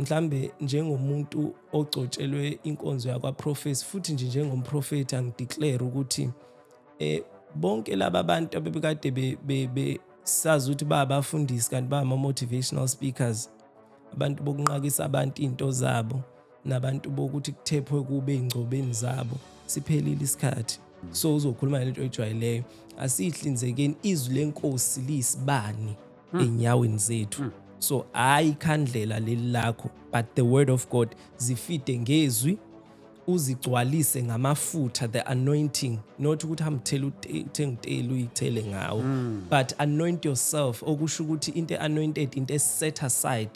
mhlambe njengomuntu ogcotshelwe inkonzo yakwaprofesi futhi nje njengomprofeti angideclare ukuthi bonke laba bantu abebekade sazi ukuthi babafundisi kanti ba motivational speakers, abantu bokunqakisa abantu into zabo nabantu bokuthi kuthephwe kube ingcobeni zabo, siphelile isikhathi. So uzokhuluma lento ejwayeleyo, asihlinzekeni izwi lenkosi lisibani enyaweni zethu. So hayi ikhandlela leli lakho, but the word of God zifide ngezwi, uzigcwalise ngamafutha, the anointing, not ukuthi hamthela uthengitela uyithele ngawo, but anoint yourself, okusho ukuthi into anointed, into set aside.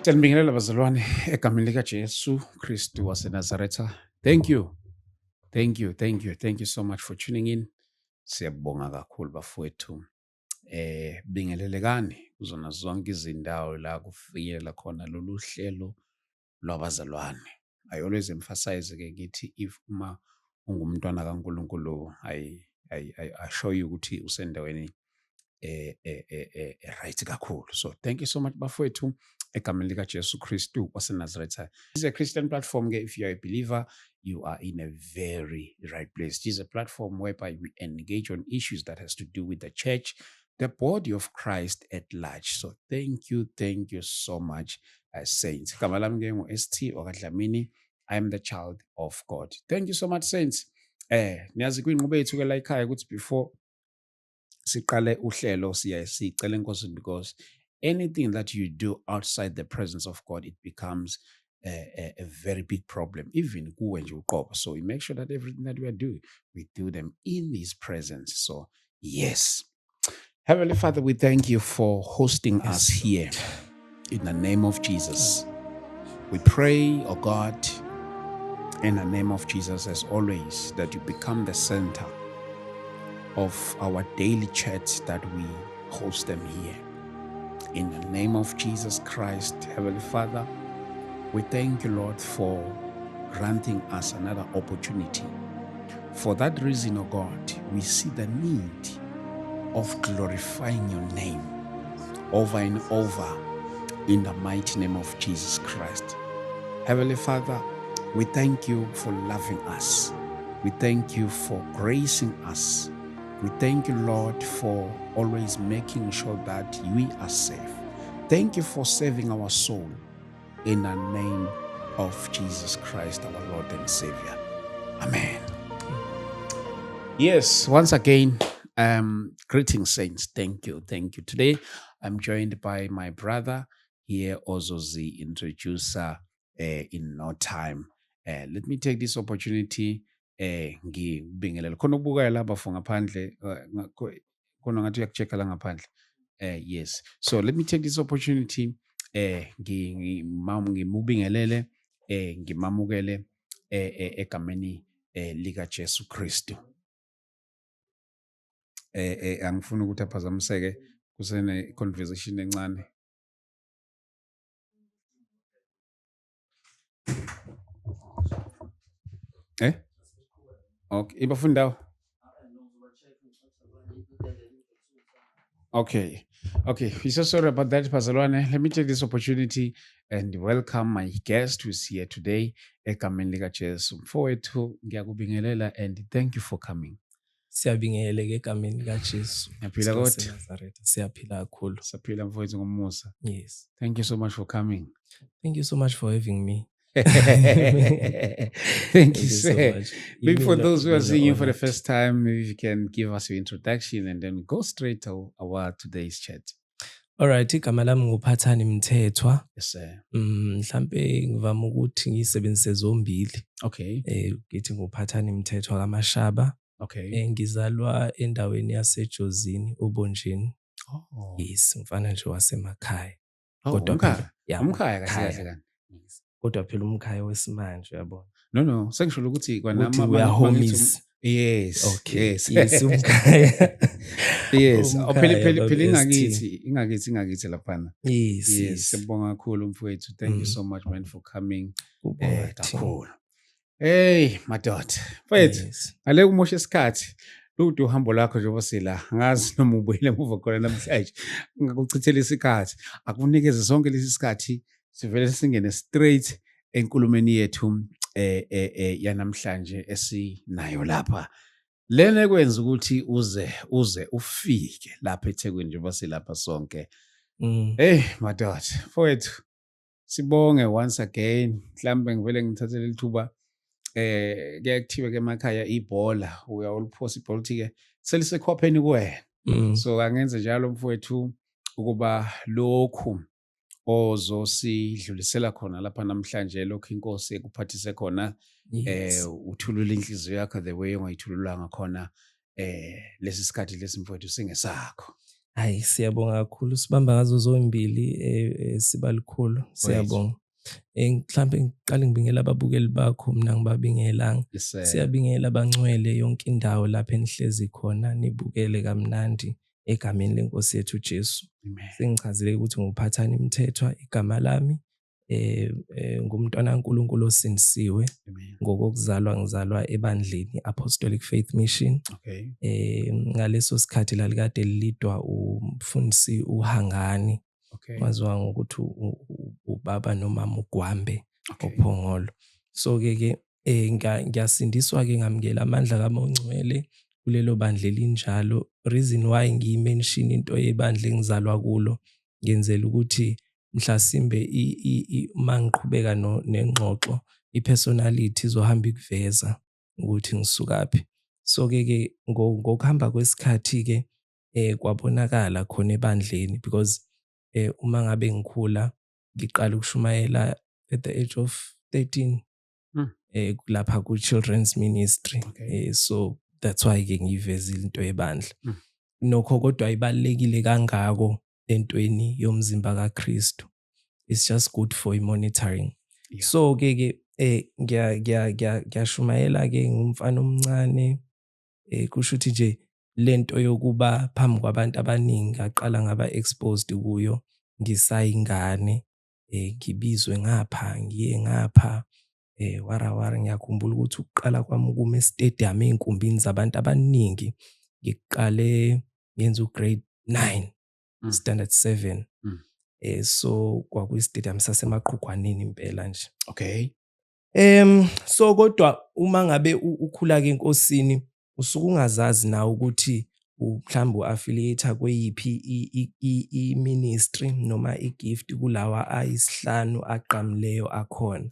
Siyabingelela bazalwane egameni lika Jesu Kristu waseNazaretha. Thank you so much for tuning in. Siyabonga kakhulu bafowethu. Bingelelekani kuzona zonke izindawo la kufikela khona lolu hlelo lwabazalwane. I always emphasize ke ngithi if uma ungumntwana kaNkulunkulu, I show you ukuthi usendaweni right kakhulu. So thank you so much bafowethu egameni lika Jesu Kristu waseNazaretha. This is a Christian platform. If you are a believer, you are in a very right place. This is a platform whereby we engage on issues that has to do with the church, the body of Christ at large. So thank you so much, saints. ST Okadlamini. I am the child of God. Thank you so much, saints. Niyazi kwinqube yethu ke la ekhaya ukuthi before siqale uhlelo siyacela inkosi, because anything that you do outside the presence of God, it becomes a very big problem, even when you go. So we make sure that everything that we are doing, we do them in His presence. So yes, Heavenly Father, we thank you for hosting us here. In the name of Jesus, we pray, oh God, in the name of Jesus, as always, that you become the center of our daily church, that we host them here. In the name of Jesus Christ, Heavenly Father, we thank you, Lord, for granting us another opportunity. For that reason, oh God, we see the need of glorifying your name over and over in the mighty name of Jesus Christ. Heavenly Father, we thank you for loving us. We thank you for gracing us. We thank you, Lord, for always making sure that we are safe. Thank you for saving our soul in the name of Jesus Christ, our Lord and Savior. Amen. Yes, once again, greetings, saints. Thank you. Today, I'm joined by my brother here, Ozozi, introducer in no time. Let me take this opportunity ngibingelela khona ukubuka lapha for ngaphandle khona ngathi uyakuchecka la ngaphandle. Yes, so let me take this opportunity ngimubingelele ngimamukele egameni lika Jesu Kristu. Angifuni ukuthi aphazamiseke kusene conversation encane. Okay, ibafunda. Okay. We're so sorry about that, Pazalwane. Let me take this opportunity and welcome my guest who's here today. Egameni lika Jesu mfowethu ngiyakubingelela and thank you for coming. Siyabingeleke egameni lika Jesu. Yaphila kodwa? Nazaretha siyaphila kakhulu. Saphila mfowethu ngomusa. Yes. Thank you so much for coming. Thank you so much for having me. Thank you so much. Maybe for those who are seeing you for the first time, maybe you can give us your introduction and then go straight to our today's chat. All right, igama lami nguphathani Mthethwa. Yes sir. Mhlambe ngivama ukuthi ngisebenzise zombili. Okay. Ngithi nguphathani Mthethwa kaMashaba. Okay. Ngizalwa endaweni yaseJozini, uBonjeni. Oh. Yes, mfana nje wasemakhaya. Kodwa umkhaya kahle. Kodwa phela umkhaya wesimanje uyabona. No, sengisho ukuthi kwanama we are homies. Yes. Okay. Yes, umkhaya. Yes. Phela ingakithi laphana. Yes. Sibonga kakhulu mfowethu. Thank you so much man for coming. Kakhulu. Hey, madoda. Mfowethu, ale kumosha isikhathi. Lude uhambo lakho njengoba sila ngazi noma ubuyele emuva khona namhlanje ngakuchithela isikhathi akunikeze sonke lesi sikhathi sivele singene straight enkulumeni yethu yanamhlanje esinayo lapha lena ekwenza ukuthi uze ufike lapha eThekwini njengoba silapha sonke madoda mfowethu sibonge once again mhlambe ngivele ngithathele lithuba kuyaye kuthiwe ke emakhaya ibhola uyawuliphosa ibhola uthi-ke selisekhopheni kuwena so angenze njalo mfowethu ukuba lokhu ozosidlulisela khona lapha namhlanje lokhu inkosi ekuphathise khona uthulule inhliziyo yakho the way ongayithulula ngakhona lesi sikhathi lesi mfowethu singesakho. Hayi siyabonga kakhulu sibamba ngazo zombili sibalikhulu siyabonga. Mhlambe ngiqale ngibingela ababukeli bakho mina ngibabingelanga. Siyabingela abangcwele yonke indawo lapha enihlezi khona nibukele kamnandi egameni lenkosi yethu Jesu. Sengichazile ukuthi nguphathani Mthethwa igama lami ngumntwana kaNkulunkulu osindisiwe ngokuzalwa ngizalwa ebandleni Apostolic Faith Mission. Ngaleso sikhathi lalikade lilidwa umfundisi uHangani waziwa ngokuthi ubaba nomama uGwambe ophongolo. So ke ngiyasindiswa ke ngamukela amandla kaMongcwele kulelo bandla elinjalo. Reason why ngiyimention into yebandla engizalwa kulo ngenzela ukuthi mhlasimbe mangiqhubeka nengxoxo ipersonality izohamba ikuveza ukuthi ngisukaphi. So ke ngokuhamba kwesikhathi ke kwabonakala khona ebandleni because uma ngabe ngikhula ngiqala ukushumayela at the age of 13 lapha ku children's ministry. So that's why ke ngiyivezile into yebandla. Nokho kodwa ibalekile kangako entweni yomzimba kaKristu. It's just good for monitoring. So ke ngiyashumayela ke ngumfana omncane kusho ukuthi nje lento yokuba phambi kwabantu abaningi ngaqala ngaba exposed kuyo ngisayingane ngibizwe ngapha ngiye ngapha wara ngiyakhumbula ukuthi ukuqala kwami kuma stadium einkumbini zabantu abaningi ngiqale ngenza ugrade 9 standard 7 so kwakuyi stadium saseMaqhugwaneni impela nje. So kodwa uma ngabe ukhula ke enkosini usuke ungazazi nawe ukuthi mhlawumbe uaffiliate kweyiphi i-ministry noma i-gift kulawa ayisihlanu aqhamuleyo akhona.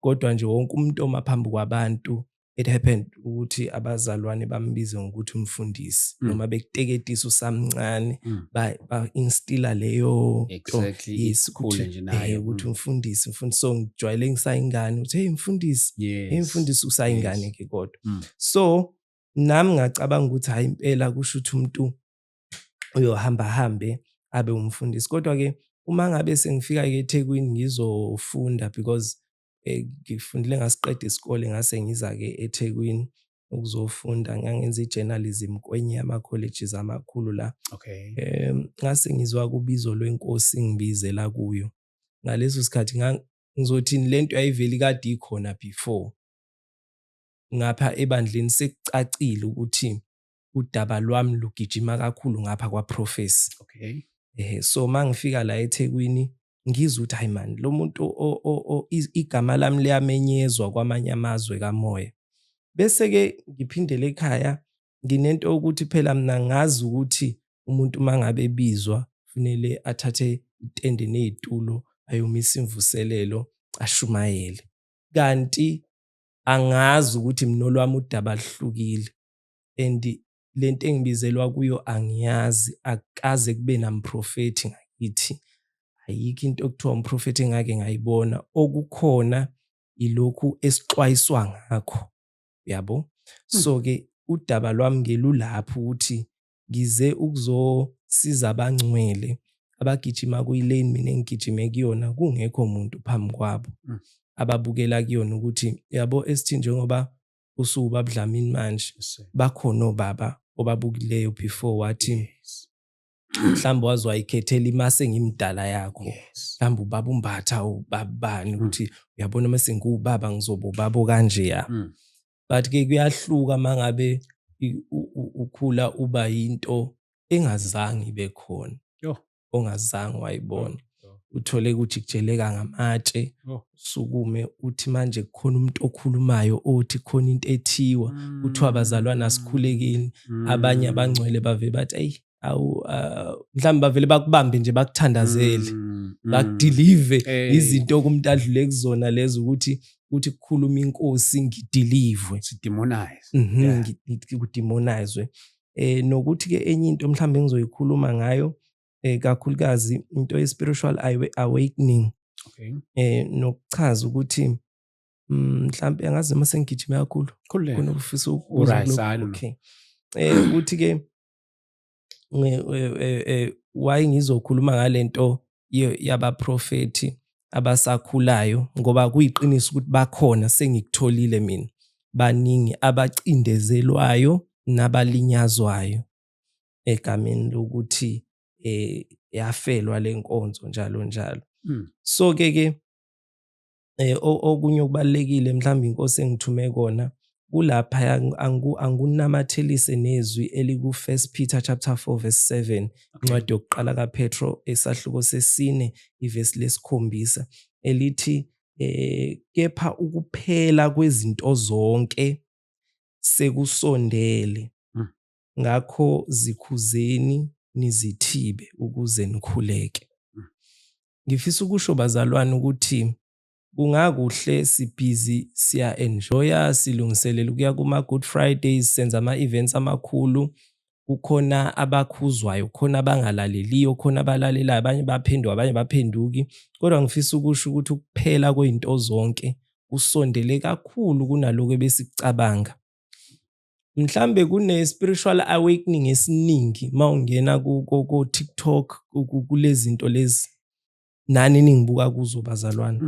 Kodwa nje wonke umuntu omaphambi kwabantu it happened ukuthi abazalwane bambize ngokuthi umfundisi noma bekuteketisa usamncane ba instilla leyo isikhule nje naye ukuthi umfundisi so ngijwayele ngisayingane uthi hey mfundisi mfundisi usayingane ke kodwa. So nami ngacabanga ukuthi hayi impela kusho ukuthi umuntu uyohamba hambe abe umfundisi. Kodwa ke uma ngabe sengifika ke eThekwini ngizofunda because ngifundile ngasiqeda isikole ngase ngiza ke eThekwini ukuzofunda ngangenza ijournalism kwenye yama colleges amakhulu la. Ngase ngizwa kubizo lwenkosi ngibizela kuyo. Ngaleso sikhathi ngizothini lento yayiveli kade ikhona before. Ngapha ebandleni sekucacile ukuthi udaba lwami lugijima kakhulu ngapha kwaProfesi. So mangifika la eThekwini ngizwe ukuthi hayi man lo muntu igama lami liyamenyezwa kwamanye amazwe kamoya. Bese ke ngiphindele ekhaya nginento ukuthi phela mina ngazi ukuthi umuntu mangabe ebizwa kufanele athathe itende nezitulo ayomisa imvuselelo ashumayele. Kanti angazi ukuthi mina olwami udaba lihlukile and lento engibizelwa kuyo angiyazi akaze kube namprofeti ngakithi. Ayikho into okuthiwa umprofeti engake ngayibona. Okukhona ilokhu esixwayiswa ngakho yabo. So ke udaba lwami ngelulapho ukuthi ngize ukuzosiza abangcwele abagijima kuyilane mina engigijime kuyona kungekho umuntu phambi kwabo ababukela kuyona ukuthi yabo esithi njengoba usuba Dlamini manje bakhona obaba obabukileyo before wathi mhlawumbe wazwayikhethela imase ngimdala yakho mhlawumbe ubaba umbatha ubabani ukuthi uyabona mase ngubaba ngizoba ubaba kanje ya. But ke kuyahluka mangabe ukhula uba yinto engazange ibe khona, Yo. ongazange wayibona. Yo. Uthole ukuthi kujeleka ngamatshe, Yo. sukume uthi manje kukhona umuntu okhulumayo othi khona into ethiwa, kuthiwa bazalwana asikhulekeni. Abanye abangcwele bave bathi eyi mhlawumbe bavele bakubambe nje bakuthandazele, bakudilive izinto kumuntu adlule kuzona lezo ukuthi kukhuluma inkosi ngidilivwe, kudemonizwe. Nokuthi-ke enye into mhlawumbe engizoyikhuluma ngayo kakhulukazi into ye-spiritual awakening. Nokuchaza ukuthi mhlawumbe angazi noma sengigijime kakhulu khona ufisa ukuthi-ke why ngizokhuluma ngalento yabaprofethi abasakhulayo, ngoba kuyiqiniso ukuthi bakhona, sengikutholile mina, baningi abacindezelwayo nabalinyazwayo egameni lokuthi yafelwa lenkonzo njalo njalo. So-ke okunye okubalulekile mhlawumbe inkosi engithume kona kulapha angikunamathelise nezwi eliku 1 Peter chapter 4 verse 7, incwadi yokuqala kaPetro esahluko sesine ivesi lesikhombisa, elithi kepha ukuphela kwezinto zonke sekusondele, ngakho zikhuzeni nizithibe ukuze nikhuleke. Ngifisa ukusho bazalwane ukuthi kungakuhle sibhizi siya-enjoya, silungiselela ukuya kuma-Good Fridays, senza ama-events amakhulu, kukhona abakhuzwayo, kukhona abangalaleliyo, kukhona abalalelayo, abanye baphenduka, abanye baphenduki. Kodwa ngifisa ukusho ukuthi ukuphela kwey'nto zonke kusondele kakhulu kunalokho ebesikucabanga. Mhlambe kune-spiritual awakening esiningi ma ungena ko-TikTok, kulezi zinto lezi nani ningibuka kuzo bazalwane.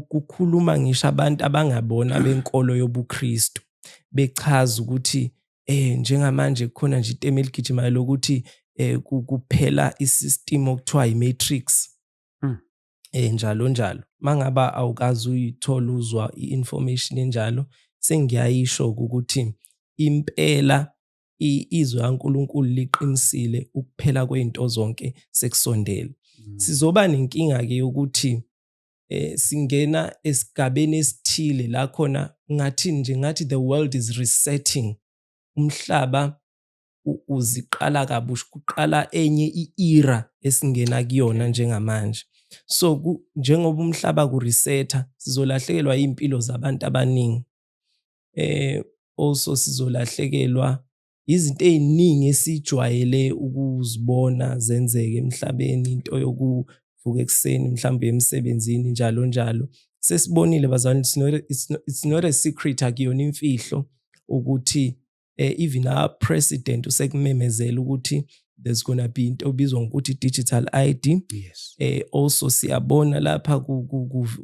Kukhuluma ngisho abantu abangabona benkolo yobuKristu bechaza ukuthi njengamanje kukhona nje itemu eligijimayo lokuthi kuphela isystem okuthiwa i-Matrix, njalo njalo. Mangaba awukazi uyithola uzwa i-information enjalo, sengiyayisho ukuthi impela izwi laNkulunkulu liqinisile, ukuphela kwey'nto zonke sekusondele. Sizoba nenkinga-ke yokuthi singena esigabeni esithile la khona ngathi the world is resetting, umhlaba uziqala kabusha, kuqala enye i-era esingena kuyona njengamanje. So njengoba umhlaba kuresetha, sizolahlekelwa iy'mpilo zabantu abaningi, also sizolahlekelwa izinto ey'ningi esijwayele ukuzibona zenzeke emhlabeni, into yokuvuka ekuseni mhlawumbe emsebenzini njalo njalo. Sesibonile bazalwane, it's not a secret, akuyona imfihlo ukuthi even our president usekumemezela ukuthi there's gonna be into obizwa ngokuthi digital ID. Yes. Also siyabona lapha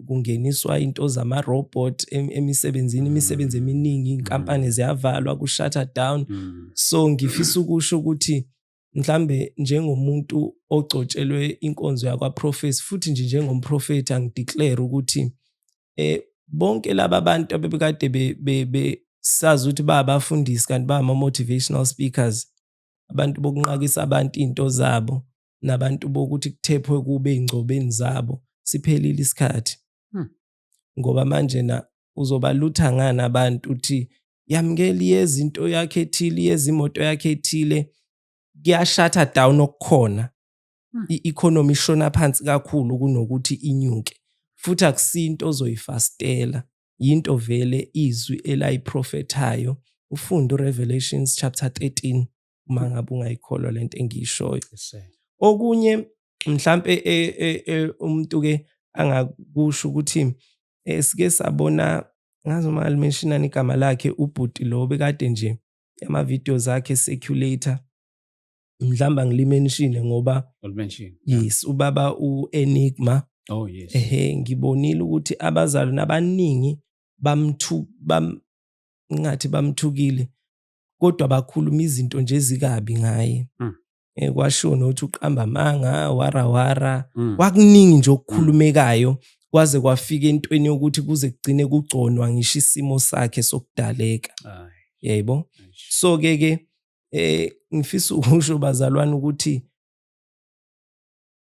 kungeniswa into zama-robot emisebenzini, imisebenzi eminingi, iy'nkampani ziyavalwa, ku-shutter down. So ngifisa ukusho ukuthi mhlambe njengomuntu ogcotshelwe inkonzo yakwaProfesi, futhi nje njengomprofethi angideclare ukuthi bonke laba bantu abebekade sazi ukuthi babafundisi kanti bama-motivational speakers, abantu bokunqakisa abantu into zabo, nabantu bokuthi kuthephwe kube ey'ngcobeni zabo, siphelile isikhathi. Ngoba manje uzobalutha ngani abantu uthi yamukela iyeza into yakhe ethile, iyeza imoto yakhe ethile, kuyashutha down okukhona. I-economy ishona phansi kakhulu kunokuthi inyuke, futhi akusinto ozoyifastela, yinto vele izwi elayiprofethayo. Ufunde uRevelations chapter 13 uma ngabe ungayikholwa lento engiyishoyo. Okunye mhlampe umuntu-ke angakusho ukuthi sike sabona, ngazi uma ngalimenshina igama lakhe, ubhuti lo bekade nje ama-videos akhe circulator, mhlawumbe angilimenshine ngoba yes, ubaba u-Enigma. Oh yes. Ngibonile ukuthi abazalwane abaningi ngathi bamthukile, kodwa bakhuluma izinto nje ezikabi ngaye. Kwashiwo nokuthi uqamba amanga, warawara, kwakuningi nje okukhulumekayo, kwaze kwafika entweni yokuthi kuze kugcine kugconwa ngisho isimo sakhe sokudaleka. yebo. So ke ngifisa ukusho bazalwane ukuthi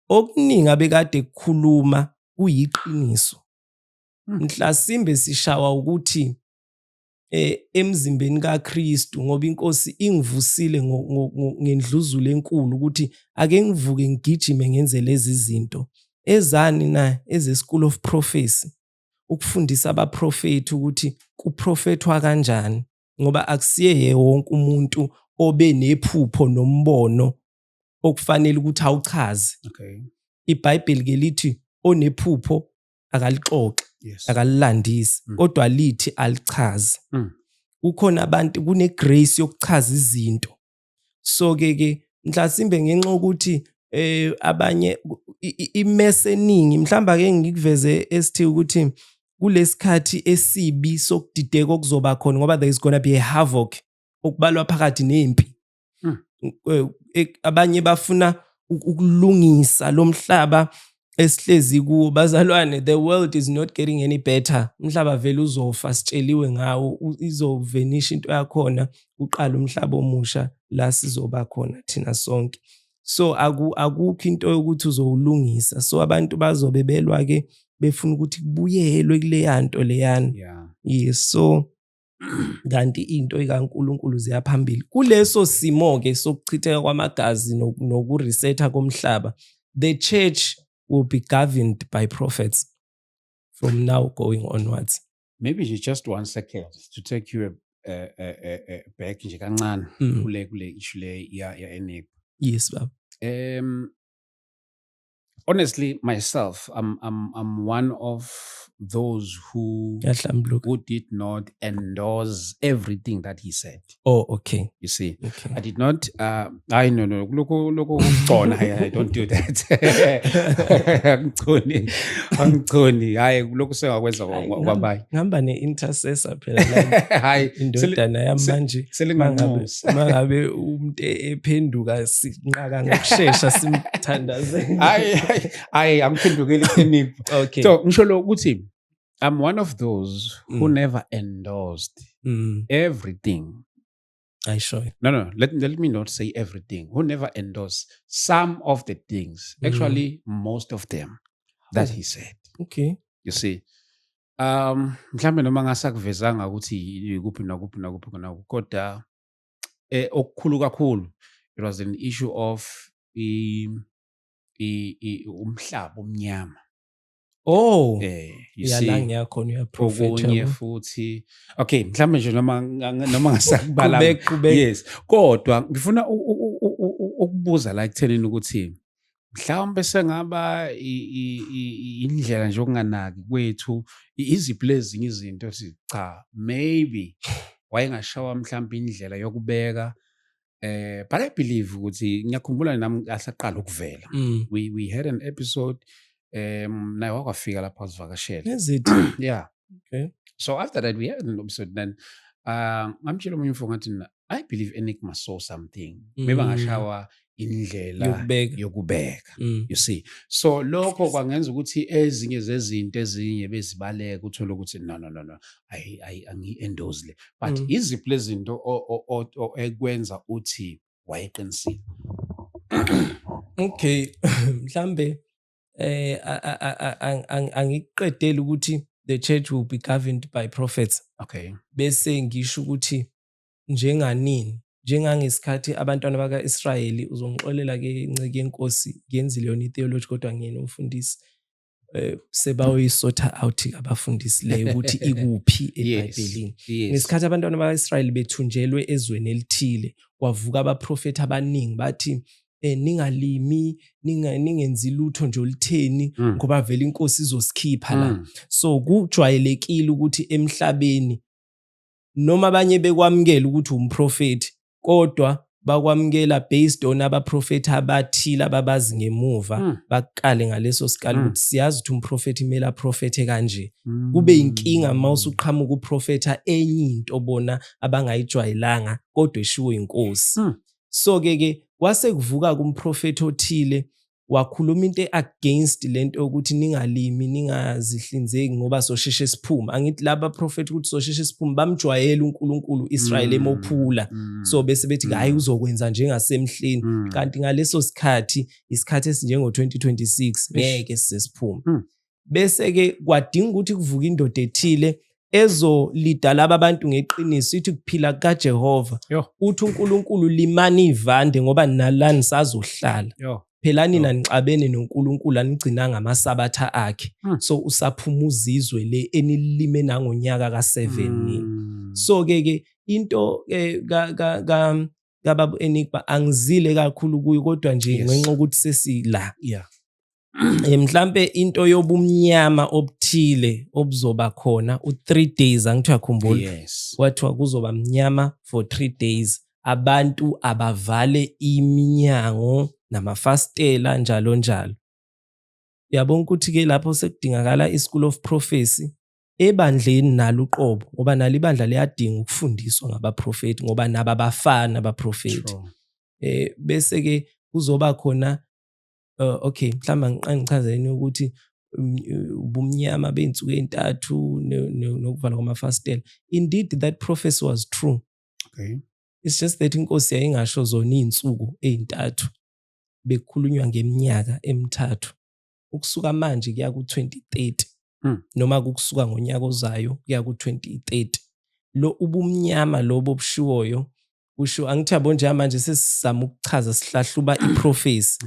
okuningi abekade kukhuluma kuyiqiniso. Mhlasimbe sishawa ukuthi emzimbeni kaKristu ngoba inkosi ingivusile ngendluzula enkulu ukuthi ake ngivuke ngigijime ngenze lezi zinto. Ezani na eze School of Prophecy ukufundisa abaprofeti ukuthi kuprofethwa kanjani ngoba akusiye wonke umuntu obe nephupho nombono okufanele ukuthi awuchaze. Okay. iBhayibheli ke lithi onephupho akalixoxe, akalilandisi, kodwa lithi alichaze. Kukhona abantu kunegrace yokuchaza izinto. So ke mhlasimbe ngenxa ukuthi abanye imess eningi mhlamba ake ngikuveze esithi ukuthi kulesikhathi esibi sokudideka okuzoba khona ngoba there is going to be a havoc okubalwa phakathi nempi. Abanye bafuna ukulungisa lo mhlaba esihlezi kuwo. Bazalwane, the world is not getting any better. Umhlaba vele uzofa, sitsheliwe ngawo, izovenisha into yakhona, uqala umhlaba omusha la sizoba khona thina sonke. So akukho into yokuthi uzowulungisa. So abantu bazobe belwa ke befuna ukuthi kubuyelwe kuleya nto leyana. Yes, so kanti into ikaNkulunkulu ziyaphambili kuleso simo ke sokuchitheka kwamagazi nokuresetha komhlaba. The church will be governed by prophets from now going onwards. Maybe just 1 second to take you back nje kancane kule issue le ya Enick. Yes, baba. Honestly, myself, I'm one of those who did not endorse everything that he said. Oh, okay. You see, okay. I did not. I no. Look, I don't do that. Angconi. I look so aweza wabai. Ngamba ne-intercessor phela la. Indodana yamanje. Mangabe umuntu ephenduka sinqaka ngokusheshsha simthandaze. Angiphendukile Enick. Okay. So ngisho lo ukuthi I'm one of those who never endorsed everything. I sure. No. Let me not say everything. Who never endorsed some of the things. Actually, most of them that he said. Okay. You see. Mhlambe noma ngasakuvezanga ukuthi kuphi nakuphi kodwa okukhulu kakhulu, it was an issue of umhlaba omnyama. Oh, you see, okunye futhi okay mhlambe nje noma ngasakubala yes kodwa ngifuna ukubuza la ekuthenini ukuthi mhlawumbe sengaba indlela nje okunganaki kwethu iziphi lezinye izinto cha maybe wayengashawa mhlawumbe indlela yokubeka. But I believe ukuthi ngiyakhumbula nami asaqala ukuvela. We had an episode naye wakwafika lapha sivakashela. Is it? Yeah. Okay. So after that we had an episode then ngamtshela omunye umfo ngathi I believe Enick must saw something. Maybe angashawa indlela yokubeka. You see. So lokho kwangenza ukuthi ezinye zezinto ezinye bezibaleka uthola ukuthi no angi-endorse le. But iziphi lezinto ekwenza uthi wayeqinisile. Okay. Mhlambe angiqedeli ukuthi the church will be governed by prophets. Okay. Bese ngisho ukuthi njengangesikhathi abantwana baka-Israyeli uzongixolela ke inceke yenkosi ngenzile yona itheology kodwa ngiyena umfundisi sebayoyisotha out abafundisi leyo ukuthi ikuphi eBhayibhelini. Ngesikhathi abantwana baka-Israyeli bethunjelwe ezweni elithile kwavuka abaprofeti abaningi bathi ningalimi ningenzi lutho nje olitheni ngoba vele inkosi izosikhipha la. So kujwayelekile ukuthi emhlabeni noma abanye bekwamukela ukuthi umprofeti kodwa bakwamukela based on abaprofeti abathile ababazi ngemuva baqale ngaleso sikali ukuthi siyazi ukuthi umprofeti kumele aprofethe kanje. Kube inkinga mawusuqhamuka uprofetha enye into bona abangayijwayelanga kodwa eshiwo inkosi. So ke kwase kuvuka kumprofeti othile wakhuluma into against lento yokuthi ningalimi ningazihlinzeki ngoba sosheshe siphume. Angithi laba prophet ukuthi sosheshe siphume bamjwayela uNkulunkulu Israel emophula. So bese bethi hayi uzokwenza njengasemhleni, kanti ngaleso sikhathi isikhathi esinjengo 2026 ngeke sisiphume. Bese ke kwadinga ukuthi kuvuka indoda ethile ezolida laba abantu ngeqiniso, ithi kuphila kaJehova uthi uNkulunkulu limani ivande ngoba nalani sazohlala. Phelani nanixabene noNkulunkulu anigcinanga amasabatha akhe. So usaphumuza izwe le enilime nangonyaka ka7 nini. So ke into kababa Enigma angizile kakhulu kuyo kodwa nje ngenxa ukuthi sesila. Mhlambe into yobumnyama obuthile obuzoba khona u3 days angithi uyakhumbula kwathiwa kuzoba mnyama for 3 days. Abantu abavale iminyango namafastela njalo njalo. Uyabona ukuthi ke lapho sekudingakala iSchool of Prophecy ebandleni nalo uqobo ngoba nalo ibandla liyadinga ukufundiswa ngabaprofeti ngoba nababafana abaprofeti. Bese ke kuzoba khona okay mhlawumbe ngichazeni ukuthi ubumnyama beinsuku ezintathu nokuvala kwamafastela. Indeed that prophecy was true. Okay. It's just that inkosi yayingasho zona izinsuku ezintathu, bekukhulunywa ngeminyaka emithathu ukusuka manje kuya ku2030 noma kusuka ngonyaka ozayo kuya ku2030. Lo ubumnyama lobo obushiwoyo usho angithi yabo nje manje sesizama ukuchaza sihlahluba iprofesi.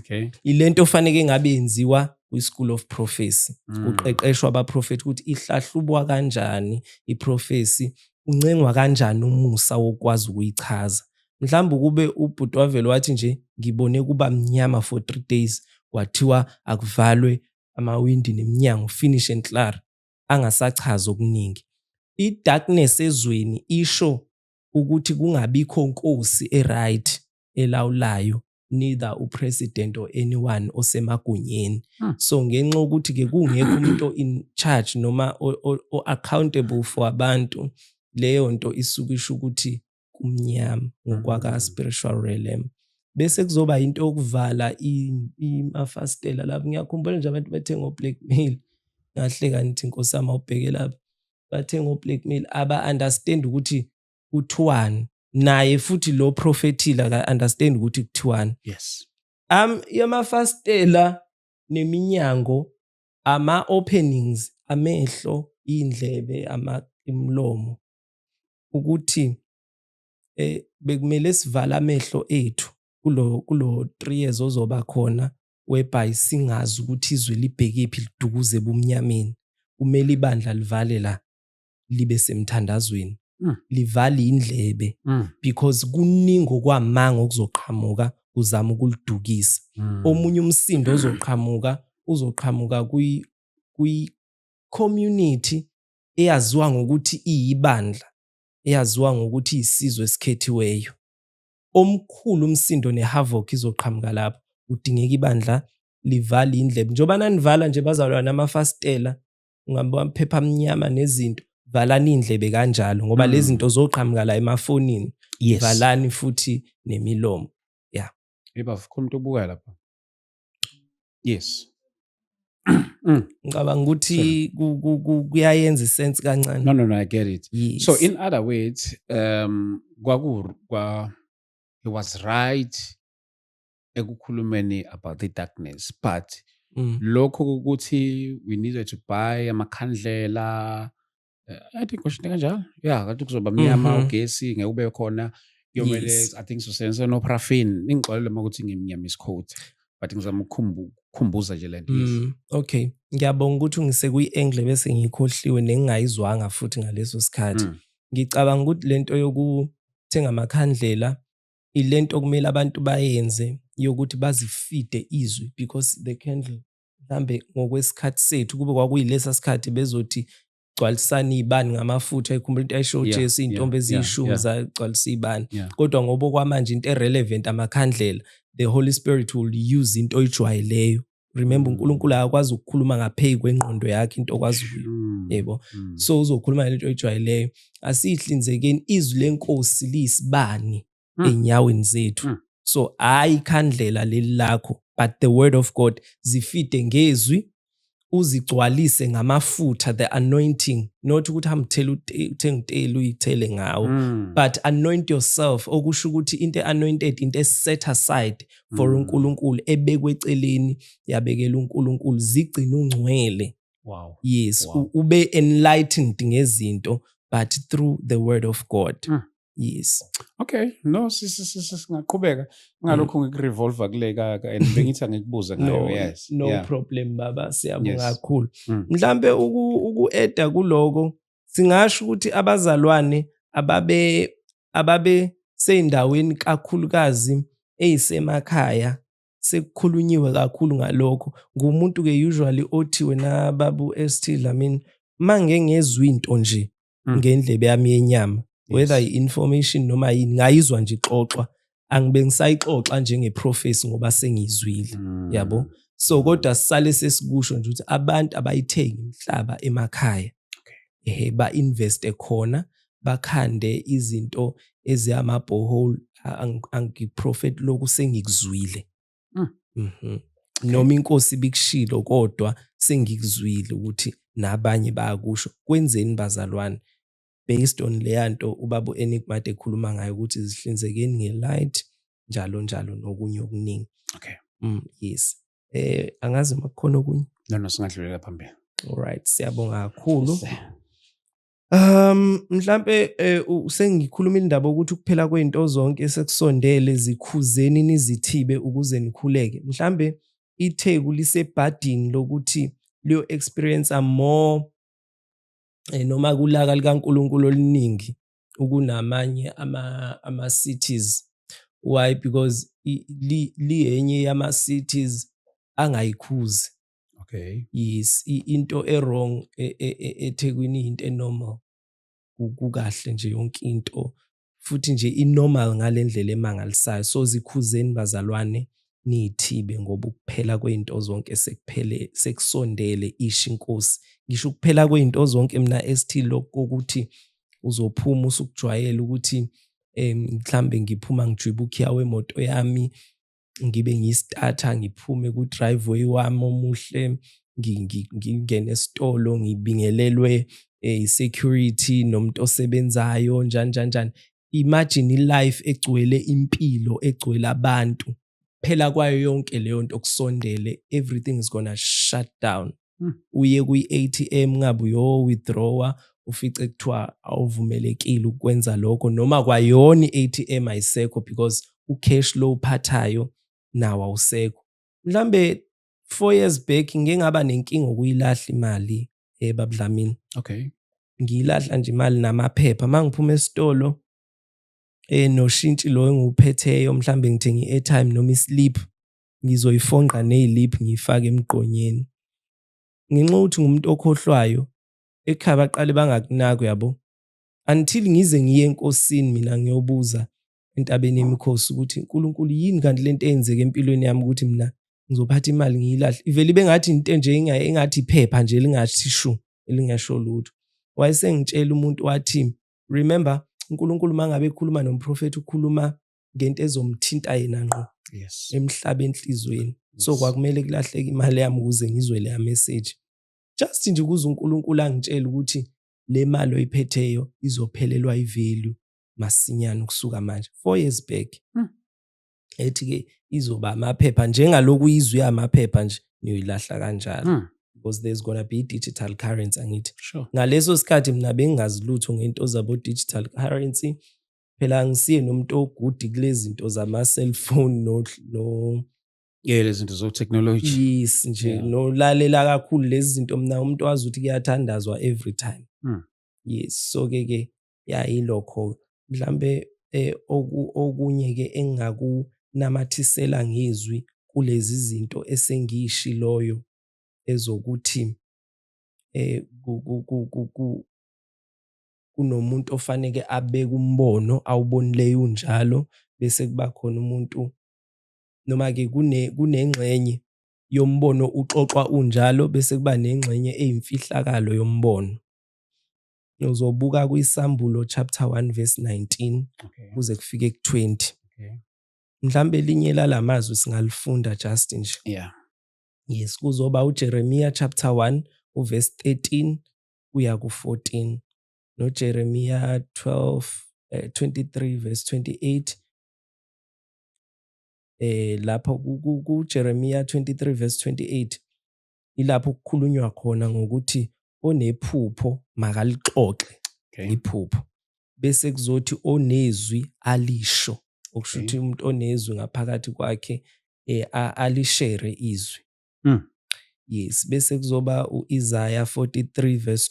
Ilento ofanele ngabe yenziwa kwiSchool of Prophecy, uqeqeshwa abaprofeti ukuthi ihlahlubwa kanjani iprofesi, uncengwa kanjani umusa wokwazi ukuyichaza. Mhlawumbe kube ubhuti wavelo wathi nje ngibone kuba mnyama for 3 days kwathiwa akuvalwe amawindi neminyango finish and clear, angasachaza okuningi. I-darkness ezweni isho ukuthi kungabikho nkosi eright elawulayo, neither upresident or anyone osemagunyeni. So ngenxa ukuthi ke kungekho umuntu in charge noma accountable for abantu, leyo nto isukisho ukuthi kumnyama ngokwaka spiritual realm. Bese kuzoba into yokuvala imafastela lapho. Ngiyakhumbula nje abantu bathenga blackmail, ngahleka nithi inkosi yami awubheke lapho, bathenga blackmail aba understand ukuthi kuthiwani, naye futhi lo prophetila ka understand ukuthi kuthiwani. Yamafastela neminyango ama openings amehlo, indlebe, imlomo, ukuthi bekumele sivala amehlo ethu kulo 3 years ozoba khona whereby singazi ukuthi izwe libheke phi lidukuze bumnyameni. Kumele ibandla livale la libe semthandazweni, livale indlebe because kuningi kwamanga okuzoqhamuka uzama ukulidukisa. Omunye umsindo uzoqhamuka kwi community eyaziwa ngokuthi iyibandla, eyaziwa ngokuthi isizwe esikhethiweyo. Omkhulu umsindo nehavoc izoqhamuka lapho. Udingeka ibandla livale indlebe. Njoba nanivala nje bazalwa namafastela, ungabona phepha mnyama nezinto, valani indlebe kanjalo ngoba lezi zinto zoqhamuka la emafonini. Valani futhi nemilomo. Eba khona umuntu obuka lapha. Ngicabanga ukuthi kuyayenza isense kancane. No, I get it. So in other words, it was right ekukhulumeni about the darkness, but lokho ukuthi we needed to buy amakhandlela, I think kwashini kanjalo. Kanti kuzoba mnyama ugesi ngeke ube khona. Yomele I think sosenze no paraffin. Ngixolele makuthi ngimnyama isikhoti, but ngizama ukukhumbuza nje lento. Okay, ngiyabonga ukuthi ngise kwi-angle bese ngikhohliwe nengayizwanga futhi ngaleso sikhathi. Ngicabanga ukuthi lento yokuthenga amakhandlela ilento kumele abantu bayenze yokuthi bazifide izwi, because the candle mhlambe ngokwesikhathi sethu kube kwakuyilesa sikhathi bezothi gcwalisana izibani ngamafutha, ikhumbula into ayisho Jesu intombi ezishumi zagcwalisa izibani. Kodwa ngoba kwamanje into irrelevant amakhandlela, the Holy Spirit will use into oyijwayeleyo. Remember uNkulunkulu akwazi ukukhuluma ngaphezulu kwengqondo yakhe into okwazi yebo. So uzokhuluma ngento oyijwayeleyo. Asihlinzekeni izwi lenkosi liyisibani enyaweni zethu. So ayikhandlela leli lakho, but the word of God zifide ngezwi, uzigcwalise ngamafutha, the anointing, not ukuthi hamthela uthenga uteli uyithele ngawo, but anoint yourself, okusho ukuthi into anointed, into set aside for uNkulunkulu, ebekwe eceleni yabekela uNkulunkulu, zigcina ungcwele. Wow. Yes, Wow. ube enlightened ngezinto, but through the word of God. Yes. Okay, no singaqhubeka ngalokho ngikurevolve kuleka and bengithi angikubuza ngayo. Yes. No Yeah. problem baba, siyabonga Yes. kakhulu. Mhlambe uku-eda kuloko singasho ukuthi abazalwane ababe seyindaweni kakhulukazi eyisemakhaya sekukhulunyiwe kakhulu ngalokho. Ngumuntu ke usually othi wena babu ST Dlamini mange ngezwe into nje ngendlebe yami yenyama, whether i-information noma yini, ngayizwa nje ixoxwa, angibe ngisayixoxa njengeprofesi ngoba sengizwile, yabo. So kodwa sisale sesikusho nje ukuthi abantu abayithengi imihlaba emakhaya, ba-investe khona, bakhande izinto eziyama-borehole, angiprofeti lokhu sengikuzwile. Noma inkosi bikushilo kodwa sengikuzwile ukuthi nabanye bayakusho. Kwenzeni bazalwane? Based on leyanto ubaba Enigmat ekhuluma ngayo ukuthi zihlinzekeni ngelight njalo nokunye okuningi. Okay. Yes. Angazi makukhona okunye. No singadlulela phambili. Alright, siyabonga kakhulu. Mhlambe sengikhuluma indaba ukuthi ukuphela kweinto zonke esekusondele zikhuzeni nizithibe ukuze nikhuleke. Mhlambe itheku lisebhadini lokuthi liyo experience more noma kulaka likaNkulunkulu oluningi ukunamanye ama cities. Why? Because liyenye yama cities angayikhuzi. Okay. Yes, into wrong eThekwini into enormal. Kukahle nje yonke into. Futhi nje inormal ngalendlela emangalisayo. So zikhuzeni bazalwane nithibe ngoba ukuphela kweinto zonke sekusondele isho inkosi. Ngisho ukuphela kweinto zonke mina ST lokuthi uzophuma usukujwayela ukuthi mhlambe ngiphuma ngijiba ukhiya wemoto yami, ngibe ngistarter ngiphume ku driveway wami omuhle, ngingene esitolo ngibingelelwe i-security nomuntu osebenzayo njani. Imagine ilife egcwele impilo, egcwele abantu. Phela kwayo yonke leyo nto kusondele, everything is gonna shut down. Uye kwi-ATM ngabe uyo withdrawer, ufice kuthiwa awuvumelekile ukwenza lokho, noma kwayona i-ATM ayisekho because ucash lo uphathayo nawo awusekho. Mhlambe 4 years back ngeke ngaba nenkinga ukuyilahla imali baba Dlamini. Okay. Ngiyilahla nje imali namaphepha mangiphuma esitolo noshintshi lo enguphetheyo, mhlambe ngithenga i-airtime noma islip, ngizoyifonqa nezilip ngifake emgqonyeni. Ngenxa ukuthi ngumuntu okhohlwayo, ekhaya baqale bangakunaki yabo, until ngize ngiye enkosini mina ngiyobuza entabeni yemikhosi ukuthi uNkulunkulu yini kanti lento eyenzeke empilweni yami ukuthi mina ngizophatha imali ngiyilahle. Ivele bengathi into nje engathi iphepha nje lingathi shu elingasho lutho. Wayesengitshela umuntu wathi, remember uNkulunkulu mangabe ekhuluma nomprofeti ukhuluma ngento ezomthinta yena ngqo. Yes. Emhlabeni enhlizweni. So kwakumele kulahleke imali yami ukuze ngizwe leya message. Just nje ukuze uNkulunkulu angitshela ukuthi le mali oyiphetheyo izophelelwa ivalue masinyane ukusuka manje. 4 years back. Ethi ke izoba amaphepha njengaloku izwe amaphepha nje niyoyilahla kanjalo. Because there's gonna be digital currency angithi. Sure. Ngaleso sikhathi mina bengazi lutho ngento zabo digital currency. Phela ngisiye nomuntu ogudi kulezi zinto zama cellphone no lezi zinto zo technology. Yes nje nolalela kakhulu lezi zinto, mina umuntu wazi ukuthi kuyathandazwa every time. Yes, so ke yayilokho mhlambe okunye ke engakunamathisela ngezwi kulezi zinto esengiyishiloyo ezokuthi kunomuntu ofanele abeke umbono awubonileyo unjalo, bese kuba khona umuntu noma ke kunengxenye yombono uxoxwa unjalo, bese kuba nengxenye eyimfihlakalo yombono. Uzobuka kwiSambulo chapter 1 verse 19 kuze kufike ku-20. mhlambe elinye lalamazwi singalifunda just nje. Yeah. Yes, kuzoba uJeremiah chapter 1 uverse 13 kuya ku14, noJeremiah 23 verse 28. Lapho kuJeremiah 23 verse 28 ilapho kukhulunywa khona ngokuthi onephupho makalixoxe Okay. iphupho, bese kuzothi onezwi alisho, okusho ukuthi umuntu onezwi ngaphakathi kwakhe alishare izwi. Yes, bese kuzoba uIsaiah 43 verse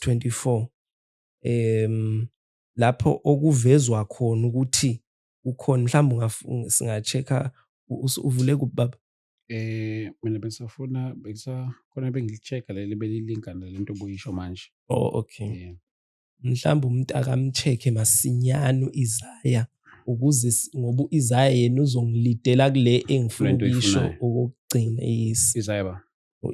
24, lapho okuvezwa khona ukuthi ukhona, mhlawumbe singa-check-a, uvule kuphi baba? Mina khona bengilicheck leli belilinka nalento obuyisho manje. Oh, okay. Yeah. Mhlawumbe umuntu akamcheck masinyane uIsaiah, ukuze ngoba uIsaiah yena uzongilidela kule engifuna ukuyisho okugcina. Yes. Isaiah ba?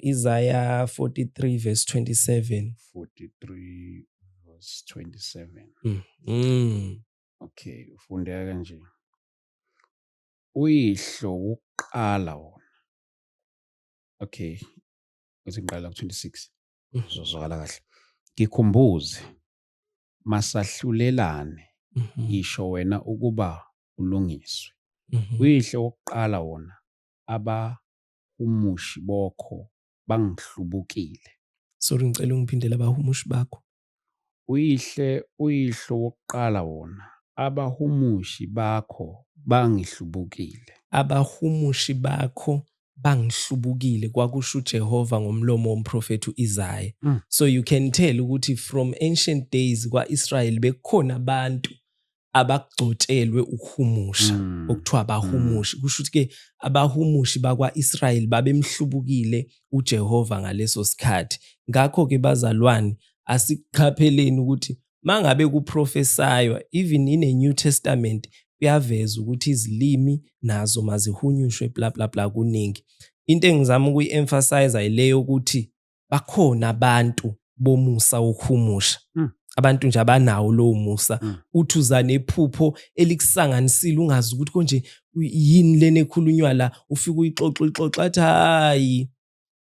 Isaiah 43 verse 27. 43 verse 27. Okay, ufundeka kanje. Uyihlo wokuqala wona. Okay. Kuthi ngiqala ku26. Uzozwakala kahle. Ngikhumbuze masahlulelane isho wena ukuba ulungiswe. Uyihlo wokuqala wona abahumushi bokho bangihlubukile. Sorry, ngicela ungiphindele abahumushi bakho. Uyihlo wokuqala wona abahumushi bakho bangihlubukile. Abahumushi bakho bangihlubukile kwakusho uJehova ngomlomo womprofeti uIsaiah. So you can tell ukuthi from ancient days kwaIsrael bekukhona abantu abagcotshelwe ukuhumusha, okuthiwa abahumushi. Kusho ukuthi ke abahumushi bakwaIsrael babemhlubukile uJehova ngaleso sikhathi. Ngakho ke bazalwane, asiqapheleni ukuthi mangabe kuprofesaywa, even in a New Testament kuyaveza ukuthi izilimi nazo mazihunyushwe bla bla bla kuningi. Into engizama ukuyi-emphasize ileyo ukuthi bakhona abantu bomusa wokuhumusha. Abantu nje abanawo lowo musa. Uthi uza nephupho elikusanganisile ungazi ukuthi konje yini lena ekhulunywa la, ufike uyixoxa athi hayi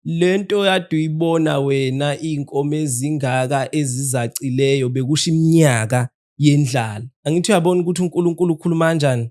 lento yade uyibona wena inkomo ezingaka ezizacileyo bekusho iminyaka yendlala. Angithi uyabona ukuthi uNkulunkulu ukhuluma kanjani?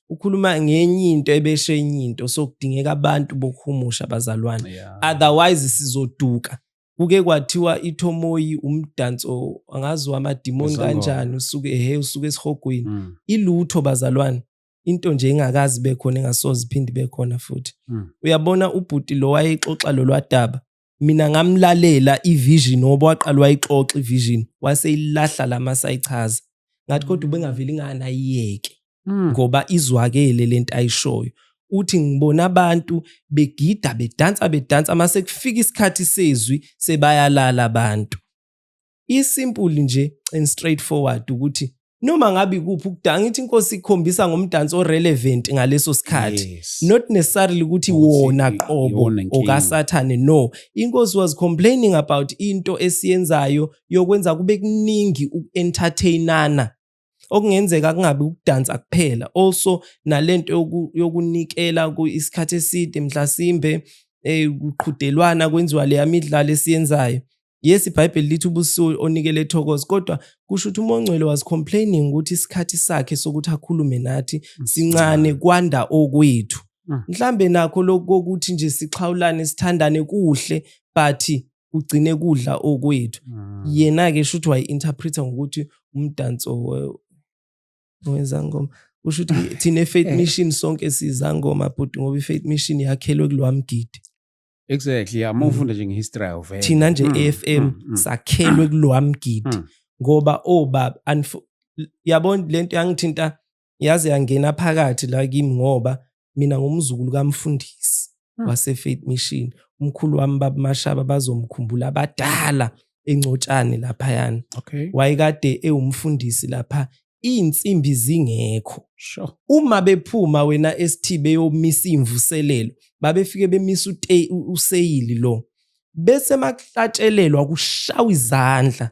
Ukhuluma ngenye into ebeshe enye into. So kudingeka abantu bokuhumusha bazalwane. Otherwise sizoduka. Kuke kwathiwa ithomoyi umdanso angazi wamadimoni kanjani, usuke esihogweni. Ilutho bazalwane. Into nje engakazi bekhona engasoze iphinde bekhona futhi. Uyabona ubhuti lo wayexoxa lo lwadaba, mina ngamlalela ivision ngoba waqala wayixoxa ivision, waseyilahla lama sayichaza. Ngathi kodwa ubengaveli nganayiyeke ngoba izwakele lento ayishoyo. Uthi ngibona abantu begida bedansa mase kufika isikhathi sezwi sebayalala abantu. Isimple nje and straightforward ukuthi noma ngabe kuphi ukudanga, ngithi inkosi ikhombisa ngomdanso orelevant ngaleso sikhathi. Yes. Not necessarily ukuthi wona qobo okasathane, no. Inkosi was complaining about into esiyenzayo yokwenza kube kuningi uku-entertainana, okungenzeka kungabe ukudansa kuphela. Also nalento yokunikela isikhathi eside mhlasimbe uqhudelwana kwenziwa le yamidlalo esiyenzayo. Yes, iBhayibheli lithi ubusuku onikele thokoza, kodwa kusho ukuthi uMongcwele was complaining ukuthi isikhathi sakhe sokuthi akhulume nathi sincane kwanda okwethu. Mhlambe nakho lokuthi nje sixhawulane sithandane kuhle but kugcine kudla okwethu. Yena ke shothi wayi-interpreta ngokuthi umdanso wezangoma. Kusho ukuthi thina Faith Mission sonke sizangoma but ngoba iFaith Mission yakhelwe kulwamgidi. Exactly, yeah. Mawufunda nje ngehistory of thina nje AFM sakhelwe kulwamgidi ngoba obaba yabona lento yangithinta yaze yangena phakathi la kimi ngoba mina ngumzukulu kaMfundisi waseFaith Mission. Umkhulu wami baba Mashaba bazomkhumbula abadala eNcotshane lapha yana. Okay. Wayekade ewumfundisi lapha, insimbi zingekho. Sure. Uma bephuma wena ST beyomisa imvuselelo, babefike bemisa useyili lo. Bese makuhlatshelelwa kushawa izandla.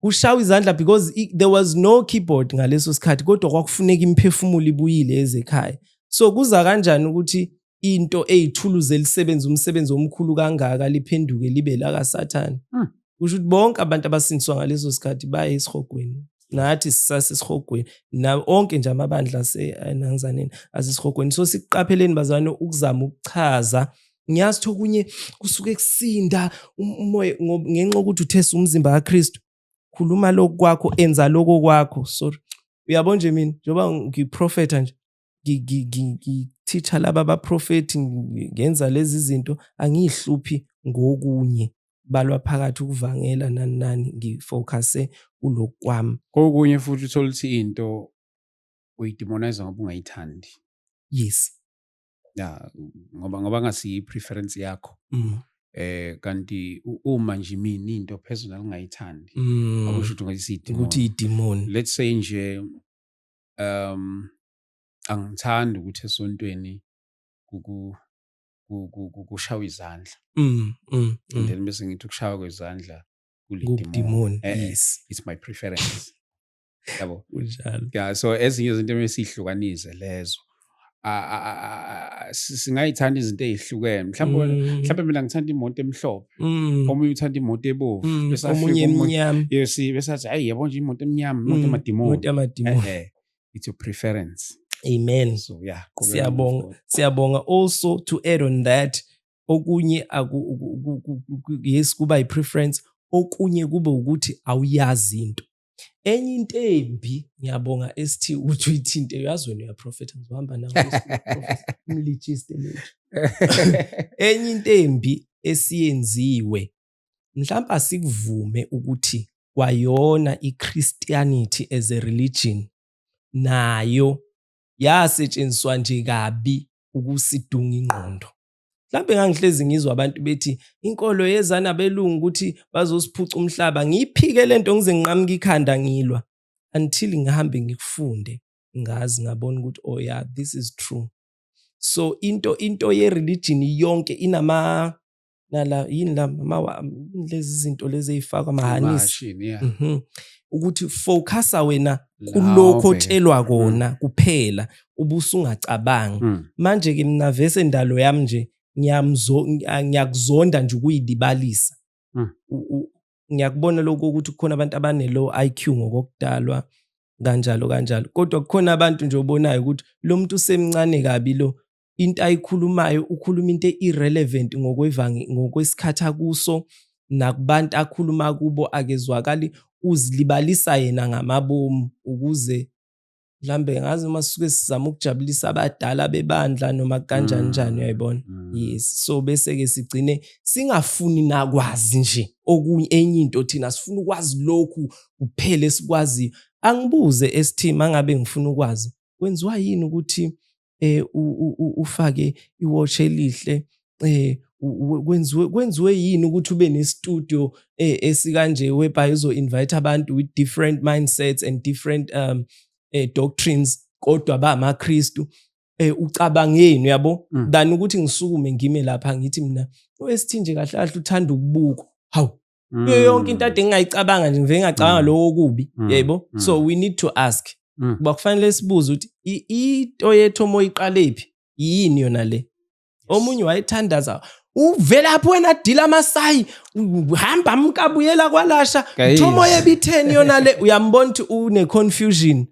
Kushawa izandla because there was no keyboard ngaleso sikhathi, kodwa kwakufuneka imphefumulo ibuyile ezekhaya. So kuza kanjani ukuthi into eyithuluze elisebenza umsebenzi omkhulu kangaka liphenduke libe la kaSathane? Kusho ukuthi bonke abantu abasindiswa ngaleso sikhathi baye esihogweni. Nathi sisasesihogweni. Na onke nje amabandla asenangizaneni asesihogweni. So sikuqapheleni bazalwane ukuzama ukuchaza. Ngiyazi ukuthi okunye kusuke kusinda umoya ngenxa ukuthi uthesa umzimba kaKristu. Khuluma lokho kwakho, enza lokho kwakho. Sorry. Uyabona nje mina njengoba ngiprofeta nje ngiteacher laba abaprofeti ngenza lezi zinto angihluphi ngokunye balwa phakathi ukuvangela nani ngifocuse kulokwami. Kokunye futhi uthola ukuthi into uyidemonize ngoba ungayithandi. Yes. Ya ngoba ngasiyi preference yakho. Kanti uma nje mina into personal ungayithandi akusho ukuthi ngayisithi ukuthi idemon. Let's say nje angithandi ukuthi esontweni kushawa izandla. And then bese ngithi ukushawa kwezandla kulidemon. Yes, it's my preference. Yabo. Unjalo. Yeah, so ezinye izinto mesihlukanise lezo. Singayithanda izinto ezihlukene. Mhlawumbe mina ngithanda imoto emhlophe. Omunye uthanda imoto ebovu. Bese omunye emnyama. Yes, bese athi hayi yabo nje imoto emnyama, imoto emademon. Imoto emademon. It's your preference. Amen. So yeah, siyabonga also to add on that okunye yes kuba i-preference, okunye kube ukuthi awuyazi into. Enye into embi ngiyabonga ST ukuthi uyithinte uyazi wena uyaprofeta ngizohamba nawe umligist lethu. Enye into embi esiyenziwe mhlawumbe asikuvume ukuthi kwayona iChristianity as a religion nayo yasetshenziswa nje kabi ukusidunga ingqondo. Mhlawumbe ngangihlezi ngizwa abantu bethi inkolo yezana belungu ukuthi bazosiphuca umhlaba, ngiyiphike lento ngize ngiqhamuka ikhanda ngilwa until ngihambe ngikufunde ngazi ngabona ukuthi oh yeah, this is true. So into ye religion yonke inama nala yini la lezi zinto lezi ezifakwa amahanisi ukuthi focusa wena kulokho otshelwa kona kuphela ubusungacabangi. Manje ke mina vese ndalo yami nje ngiyakuzonda nje ukuyilibalisa. Ngiyakubona lokho ukuthi kukhona abantu abane low IQ ngokudalwa kanjalo kodwa kukhona abantu nje obonayo ukuthi lo muntu usemncane kabi lo into ayikhulumayo ukhuluma into irrelevant ngokwesikhatha kuso nakubantu akhuluma kubo akezwakali uzilibalisa yena ngamabomu ukuze mhlambe ngazi masuke sizama ukujabulisa abadala bebandla noma kanjani uyayibona. Yes, so bese ke sigcine singafuni nakwazi nje okunye enye into thina sifuna ukwazi lokhu kuphele sikwazi. Angibuze ST mangabe ngifuna ukwazi kwenziwa yini ukuthi ufake iwatch elihle, kwenziwe yini ukuthi ube ne studio esikanje whereby uzo invite abantu with different mindsets and different doctrines kodwa ba amaKristu. Ucabangeni yabo than ukuthi ngisukume ngime lapha ngithi mina ST nje kahle kahle uthanda ukubuka. Hawu yonke into ade ngingayicabanga nje ngive ngacabanga lokho kubi yebo. So we need to ask kuba kufanele sibuze ukuthi into yethu moyiqalephi yini yona le. Omunye wayethandaza uvela lapho wena dila amasayi uhamba mkabuyela kwalasha thomo yebitheni yona le. Uyambona ukuthi une confusion.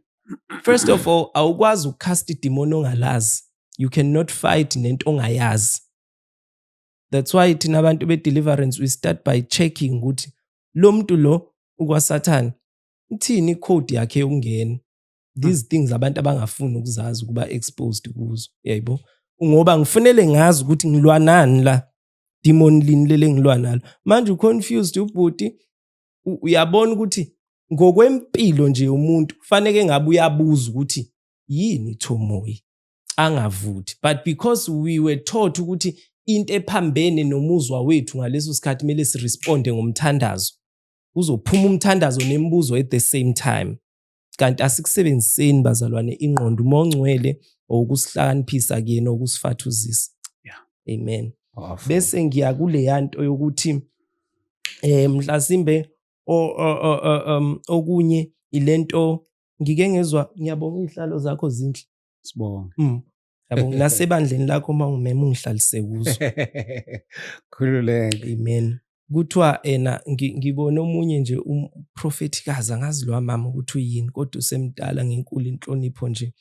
First of all, awukwazi ukucast idemon ongalazi. You cannot fight nento ongayazi. That's why thina abantu be deliverance we start by checking ukuthi lo muntu lo ukwaSathane uthini code yakhe yokungena. These things abantu abangafuni ukuzazi ukuba exposed kuzo yayibo. Ngoba ngifanele ngazi ukuthi ngilwa nani la demon lini lele ngilwa nalo. Manje uconfused ubhuti uyabona ukuthi ngokwempilo nje umuntu kufanele ngabe uyabuza ukuthi yini thomoyi angavuthi. But because we were taught ukuthi into ephambene nomuzwa wethu ngaleso sikhathi kumele siresponde ngomthandazo, uzophuma umthandazo nemibuzo at the same time. Kanti asikusebenziseni bazalwane ingqondo mongcwele okusihlakaniphisa kuyena okusifathuzisa. Amen. Bese ngiya kule yanto yokuthi mhlasimbe okunye ilento ngike ngezwa ngiyabonga ihlalo zakho zinhle. Sibonga. yabo nasebandleni lakho mawungimema ungihlalise kuzo. Khululeka. Amen. Kuthiwa ngibone omunye nje umprofetikazi angazi lo mama ukuthi uyini kodwa usemdala ngenkulu inhlonipho nje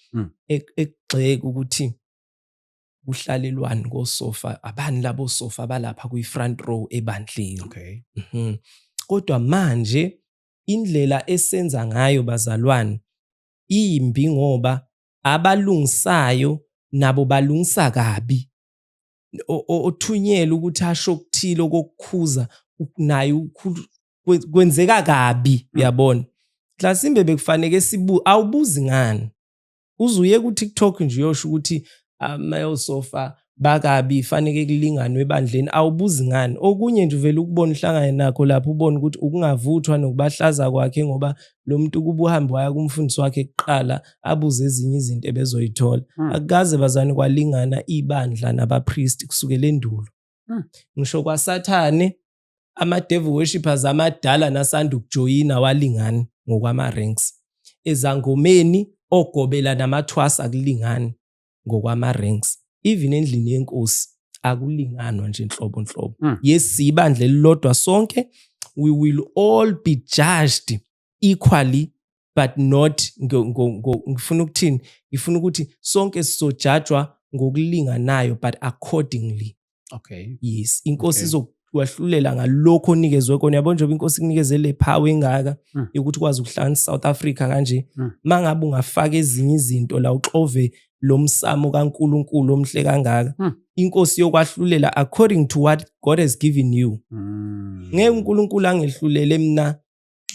ekugxeka ukuthi kuhlalelwani kosofa abani labo sofa balapha kwi-front row ebandleni. Okay. Kodwa manje indlela esenza ngayo bazalwane imbi ngoba abalungisayo nabo balungisa kabi. Othunyelwe ukuthi asho okuthile okukhuza nayo kwenzeka kabi uyabona. Mhlasimbe bekufanele awubuzi ngani. Uzuye ku TikTok nje uyosho ukuthi amayosofa bakabi fanele kulinganwe ebandleni awubuzi ngani. Okunye nje uvela ukubona uhlangane nakho lapho ubone ukuthi ukungavuthwa nokubahlaza kwakhe ngoba lo muntu kuba uhambe waya kumfundisi wakhe kuqala abuze ezinye izinto ebezoyithola. Akukaze bazane kwalingana ibandla nabapriest kusukela endulo. Ngisho kwaSathane ama-devil worshippers amadala nasanda ukujoyina walingani ngokwama ranks. Ezangomeni ogobela namathwasa akulingani ngokwama ranks. Even endlini yenkosi akulinganwa nje inhlobo. Yes ibandla elilodwa sonke we will all be judged equally but not ngifuna ukuthini ngifuna ukuthi sonke sizojudgwa ngokulinganayo but accordingly. Okay. Yes inkosi izokwahlulela ngalokho onikezwe kona. Yabona nje inkosi ikunikeze power engaka ukuthi ukwazi ukuhlanganisa South Africa kanje. Mangabe ungafaka ezinye izinto la uxove lo msamo kaNkulunkulu omhle kangaka inkosi yokwahlulela according to what God has given you. Ngeke uNkulunkulu angehlulele mina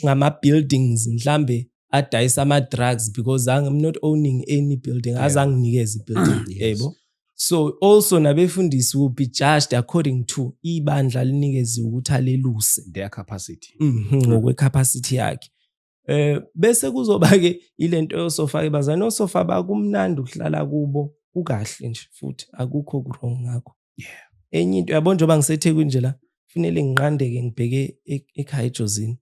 ngama buildings mhlambe adayisa ama drugs because I'm not owning any building azanginikeza ibuilding yebo. So also nabefundisi will be judged according to ibandla linikeze ukuthi aleluse their capacity. Ngokwe capacity yakhe. Bese kuzoba ke ilento yosofa ke bazana osofa bakumnandi ukuhlala kubo ukahle nje futhi akukho wrong ngakho. Enye into yabona njoba ngiseThekwini nje la kufanele ngiqandeke ngibheke ekhaya eJozini.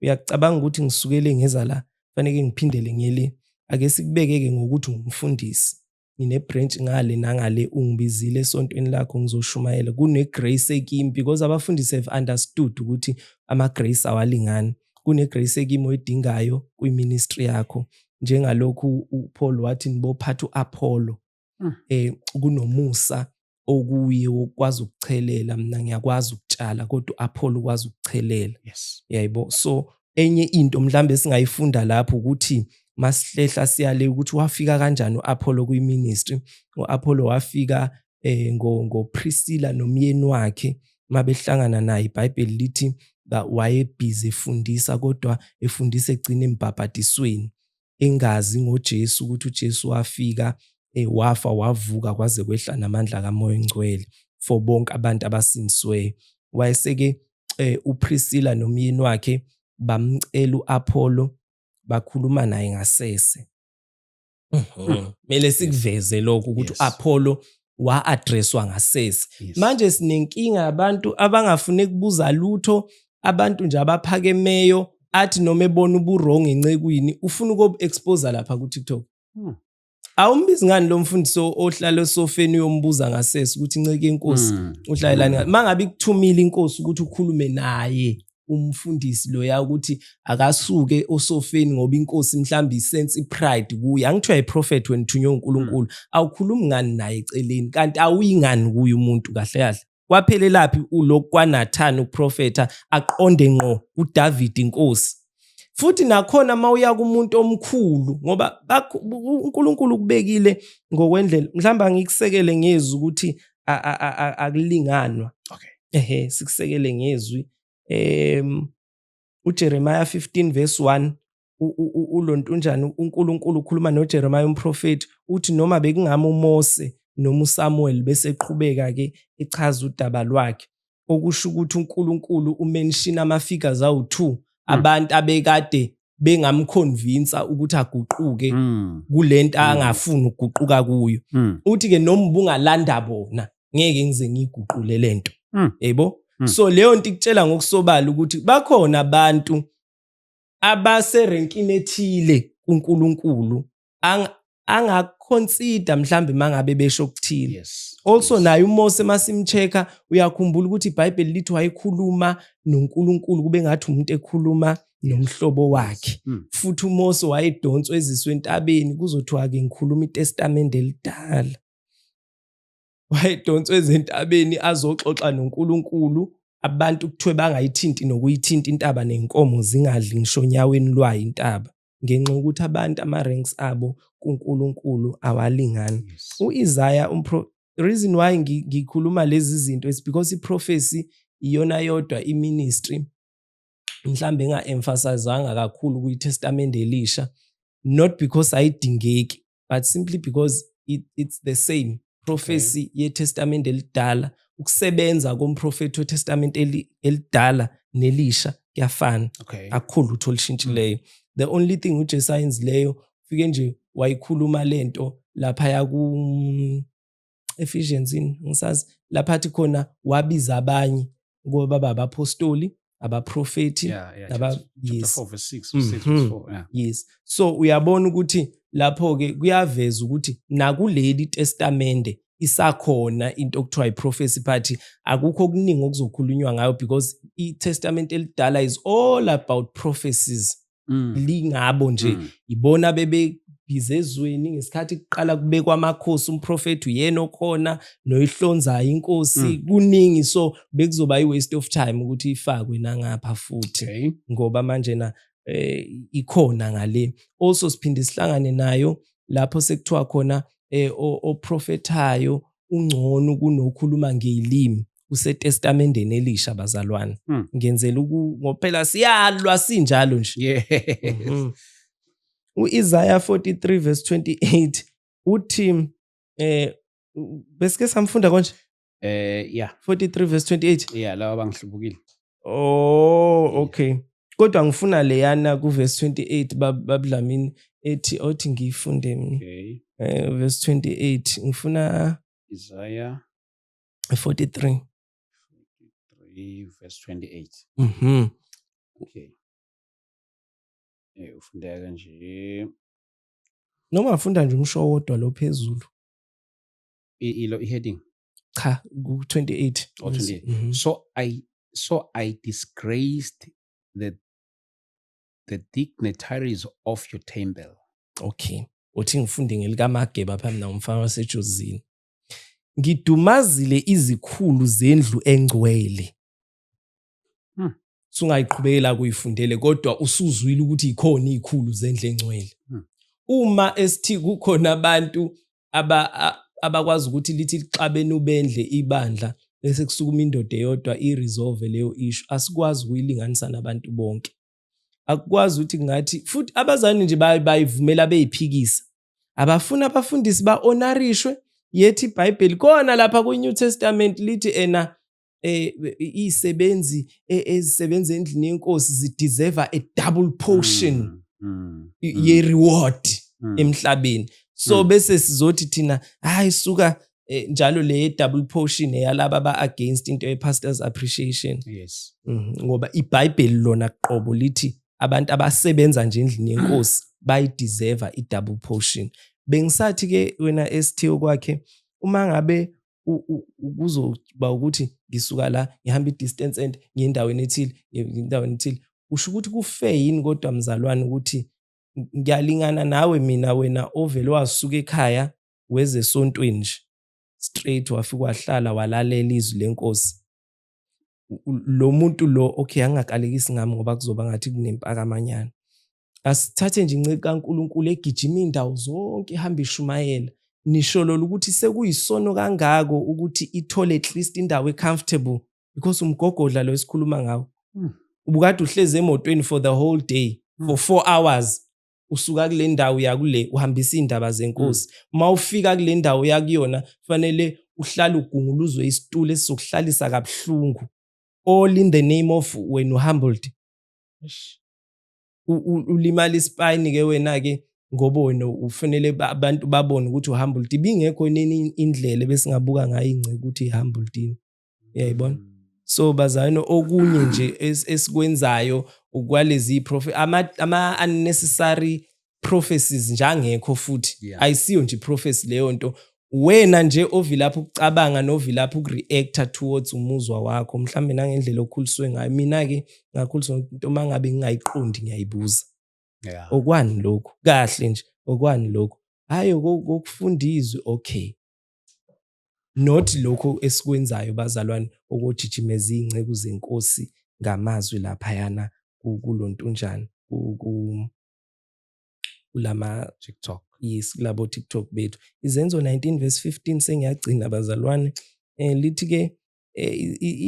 Uyacabanga ukuthi ngisukele ngeza la kufanele ngiphindele ngiyele ake sikubekeke ngokuthi ngumfundisi ngine branch ngale nangale ungibizile esontweni lakho ngizoshumayela kune grace ekimi because abafundisi have understood ukuthi ama grace awalingani. Kune grace ekimi oyidingayo kwi-ministry yakho njengalokhu uPaul wathi nibophatha uApollo kunomusa okuye ukwazi ukuchelela. Mina ngiyakwazi ukutshala kodwa uApollo ukwazi ukuchelela. Yes. Yayibo. So enye into mhlambe singayifunda lapho ukuthi masihlela siyale ukuthi wafika kanjani uApollo kwi-ministry. uApollo wafika ngoPriscilla nomyeni wakhe mabehlangana naye. iBhayibheli lithi wayebhizi efundisa kodwa efundisa egcina embhabhadisweni engazi ngoJesu ukuthi uJesu wafika wafa wavuka kwaze kwehla namandla kaMoya oNgcwele for bonke abantu abasindisiwe. Wayeseke uPriscilla nomyeni wakhe bamcela uApollo bakhuluma naye ngasese. Mele sikuveze lokho ukuthi uApollo wa-addresswa ngasese. Manje sinenkinga yabantu abangafune kubuza lutho, abantu nje abaphakemeyo athi noma ebona ubuwrong encekwini ufuna uku-expose lapha ku TikTok. Awumbizi ngani lo mfundisi ohlala esofeni uyombuza ngasese ukuthi inceke inkosi uhlalelani. Mangabe ikuthumile inkosi ukuthi ukhulume naye umfundisi lo ya ukuthi akasuke osofeni ngoba inkosi mhlambi isense ipride kuye. Angithiwa iProphet when thunywe uNkulunkulu awukhulumi ngani naye eceleni kanti awuyingani kuye umuntu kahle kahle. Kwaphelelaphi ulokhu kwaNathan uprofeta aqonde ngqo uDavid inkosi. Futhi nakhona mawuya kumuntu omkhulu ngoba uNkulunkulu kubekile ngokwendlela mhlamba ngikusekele ngezwi ukuthi akulinganwa. Okay. Sikusekele ngezwi uJeremiah 15 verse 1 ulontunjani uNkulunkulu ukhuluma noJeremiah umprofeti uthi noma bekungama uMose noma uSamuel bese eqhubeka ke echaza udaba lwakhe okusho ukuthi uNkulunkulu umention ama-figures awu2 abantu abekade bengamconvince ukuthi aguquke kulento angafuni ukuguquka kuyo. Uthi ke noma ubungalanda bona ngeke ngize ngiguqule lento. Yebo. So leyo nto ikutshela ngokusobala ukuthi bakhona abantu abaserenkini ethile kuNkulunkulu angaconsider mhlambe mangabe besho okuthile. Yes. Also yes. naye uMose masimcheka uyakhumbula ukuthi iBhayibheli lithi wayekhuluma noNkulunkulu kube ngathi umuntu ekhuluma nomhlobo wakhe. Futhi uMose wayedonswa eziswe entabeni kuzothiwa ke ngikhuluma iTestament elidala. Wayedonswa ezentabeni azoxoxa noNkulunkulu abantu kuthiwe bangayithinti nokuyithinta intaba nenkomo zingadli ngisho onyaweni lwayo intaba ngenxa ukuthi abantu ama-ranks abo kuNkulunkulu awalingani. U-Isaiah reason why ngikhuluma lezi zinto is because i-prophecy iyona yodwa i-ministry mhlambe enga-emphasizanga kakhulu kwi-Testament elisha, not because ayidingeki but simply because it's the same prophecy ye-Testament elidala. Ukusebenza komprofethi weTestament elidala nelisha kuyafana. Akukho lutho olushintshileyo. The only thing uJesu ayenzileyo fike nje wayikhuluma lento lapha ku Ephesians ngisazi lapha athi khona wabiza abanye ngoba babapostoli abaprofeti yes. 4 verse 6 yes. So uyabona ukuthi lapho ke kuyaveza ukuthi nakuleli testamente isakhona into okuthiwa iProphecy party. Akukho okuningi okuzokhulunywa ngayo because iTestament elidala is all about prophecies. Lingabo nje ibona bebebhize ezweni ngesikhathi kuqala kubekwa amakhosi umprofeti uyena okhona noyihlonzayo inkosi kuningi, so bekuzoba i-waste of time ukuthi ifakwe nangapha futhi ngoba manje na ikhona ngale. Also siphinde sihlangane nayo lapho sekuthiwa khona oprofethayo ungcono kunokhuluma ngezilimi kuseTestamenteni elisha bazalwane. Ngenzela ngophela siyalwa sinjalo nje. U-Isaiah 43 verse 28 uthi besike samfunda konje 43 verse 28 lawa bangihlubukile. Okay. Kodwa ngifuna leyana ku verse 28 babudlamini ethi othi ngiyifunde mina. Verse 28 ngifuna Isaiah 43 verse 28. Ufunda kanje noma afunda nje umsho wodwa lo phezulu ilo heading cha ku 28 or 28. So I disgraced the dignitaries of your temple. Okay, uthi ngifunde ngelikaMageba phambi nomfana waseJozini. Ngidumazile izikhulu zendlu engcwele. Sungayiqhubekela kuyifundele kodwa usuzwile ukuthi ikhona izikhulu zendlu engcwele. Uma esithi kukhona abantu abakwazi ukuthi lithi lixabene ubendle ibandla bese kusukuma indoda eyodwa iresolve leyo issue, asikwazi ukuyilinganisa nabantu bonke. Akukwazi ukuthi ngathi futhi abazali nje bayivumela beyiphikisa. Abafuna abafundisi ba-honorishwe yethi iBhayibheli khona lapha ku-New Testament lithi izisebenzi ezisebenza endlini yenkosi zideserve a double portion ye reward emhlabeni. So bese sizothi thina hayi suka njalo le double portion eyalaba ba against into ye pastors appreciation. Yes. Ngoba iBhayibheli lona qobo lithi abantu abasebenza nje endlini yenkosi bayideserve i-double portion. Bengisathi ke wena esithe kwakhe uma ngabe kuzoba ukuthi ngisuka la ngihamba i-distance and ngiyendaweni ethile usho ukuthi kufair yini kodwa mzalwane ukuthi ngiyalingana nawe mina wena ovele wasuka ekhaya weze esontweni nje straight wafika wahlala walalela izwi lenkosi. Lo muntu lo okay angakalekisi ngami ngoba kuzoba ngathi kunempaka amanyana. Asithathe nje inceke kaNkulunkulu egijima indawo zonke ihamba ishumayela. Nisho lo ukuthi sekuyisono kangako ukuthi ithole at least indawo ecomfortable because umgogodla lo esikhuluma ngawo. Ubukade uhleze emotweni for the whole day for 4 hours. Usuka kule ndawo uya kule uhambisa indaba zenkosi. Mawufika kule ndawo yakuyona fanele uhlale ugunguluzwe isitulo esizokuhlalisa kabuhlungu. All in the name of when you humbled. Ulimala ispine ke wena ke ngoba wena ufanele abantu babone ukuthi uhumbled. Ibingekho nini indlela besingabuka ngayo ingceke ukuthi ihumbled. Uyayibona? So bazayino okunye nje esikwenzayo ukwalezi prophet ama unnecessary prophecies nje angekho futhi Yeah. ayisiyo nje prophecy leyo nto wena nje ovilapha ukucabanga novilapha ukureacta towards umuzwa wakho mhlambe nangendlela okhuliswe ngayo mina ke ngakhuliswa into mangabe ngingayiqondi ngiyayibuza Yeah. okwani lokho kahle nje okwani lokho hayi kokufundizwe okay not lokho esikwenzayo bazalwane okujijimeza ingcebo zenkosi ngamazwi lapha yana kulontunjana kulama TikTok. yes kulabo TikTok bethu izenzo 19:15 sengiyagcina bazalwane lithi ke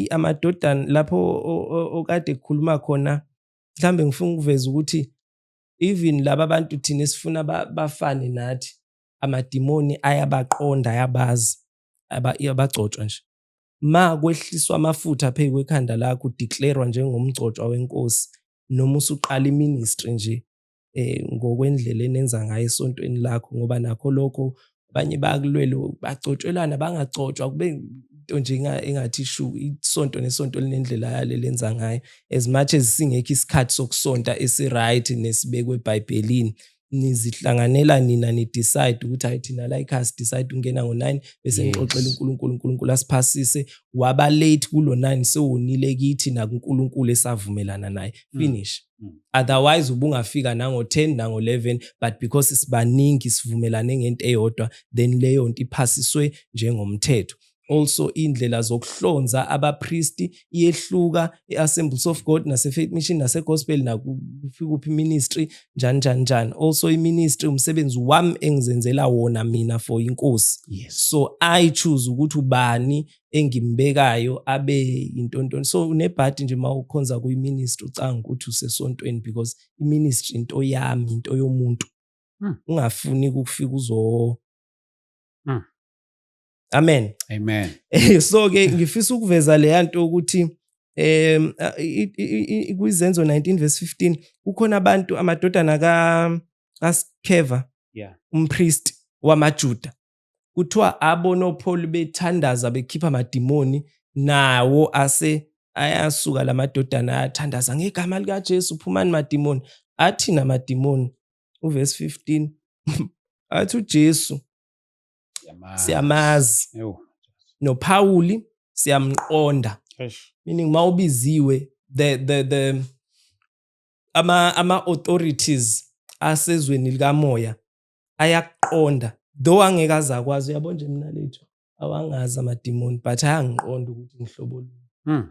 amadodana lapho okade kukhuluma khona mhlambe ngifuna ukuveza ukuthi even laba bantu thina sifuna bafane nathi amadimoni ayabaqonda ayabazi abagcotshwa nje ma kwehliswa amafutha phezu kwekhanda lakho udeclarewa njengomgcotshwa wenkosi noma usuqala iministry nje ngokwendlela enenza ngayo esontweni lakho ngoba nakho lokho abanye bakulwelo bagcotshelana bangagcotshwa kube into nje engathi shu isonto nesonto linendlela yale lenza ngayo as much as singekho isikhathi sokusonta esiright nesibekwe eBhayibhelini nizihlanganela nina ni decide ukuthi hayi thina la ikhasi decide ungena ngo9 bese ngixoxela uNkulunkulu asiphasise waba late kulo 9 sewonile kithi na kuNkulunkulu esavumelana naye finish otherwise ubungafika nango 10 nango 11 but because sibaningi sivumelane ngento eyodwa then leyo nto iphasiswe njengomthetho also indlela zokuhlonza abapriesti iyehluka eAssemblies of God naseFaith Mission naseGospel nakufika ministry njani also iministry umsebenzi wami engizenzela wona mina for inkosi Yes. so I choose ukuthi ubani engimbekayo abe intontoni so unebhadi nje mawukhonza kuyiministry ucanga ukuthi usesontweni because iministry into yami into yomuntu ungafuni ukufika uzo Amen. Amen. So ke ngifisa ukuveza le yanto ukuthi kwizenzo 19:15 kukhona abantu amadodana kaSkeva Yeah. umpriest wamaJuda kuthiwa abona Paul bethandaza bekhipha amadimoni nawo ayasuka lamadodana ayathandaza ngegama lika Jesu phumani madimoni athi namadimoni uverse 15 athi uJesu siyamazi noPauli siyamqonda meaning mawubiziwe the ama authorities asezweni likamoya ayaqonda though angeke azakwazi uyabona nje mina lethu awangazi amadimoni but ayangiqonda ukuthi ngihlobo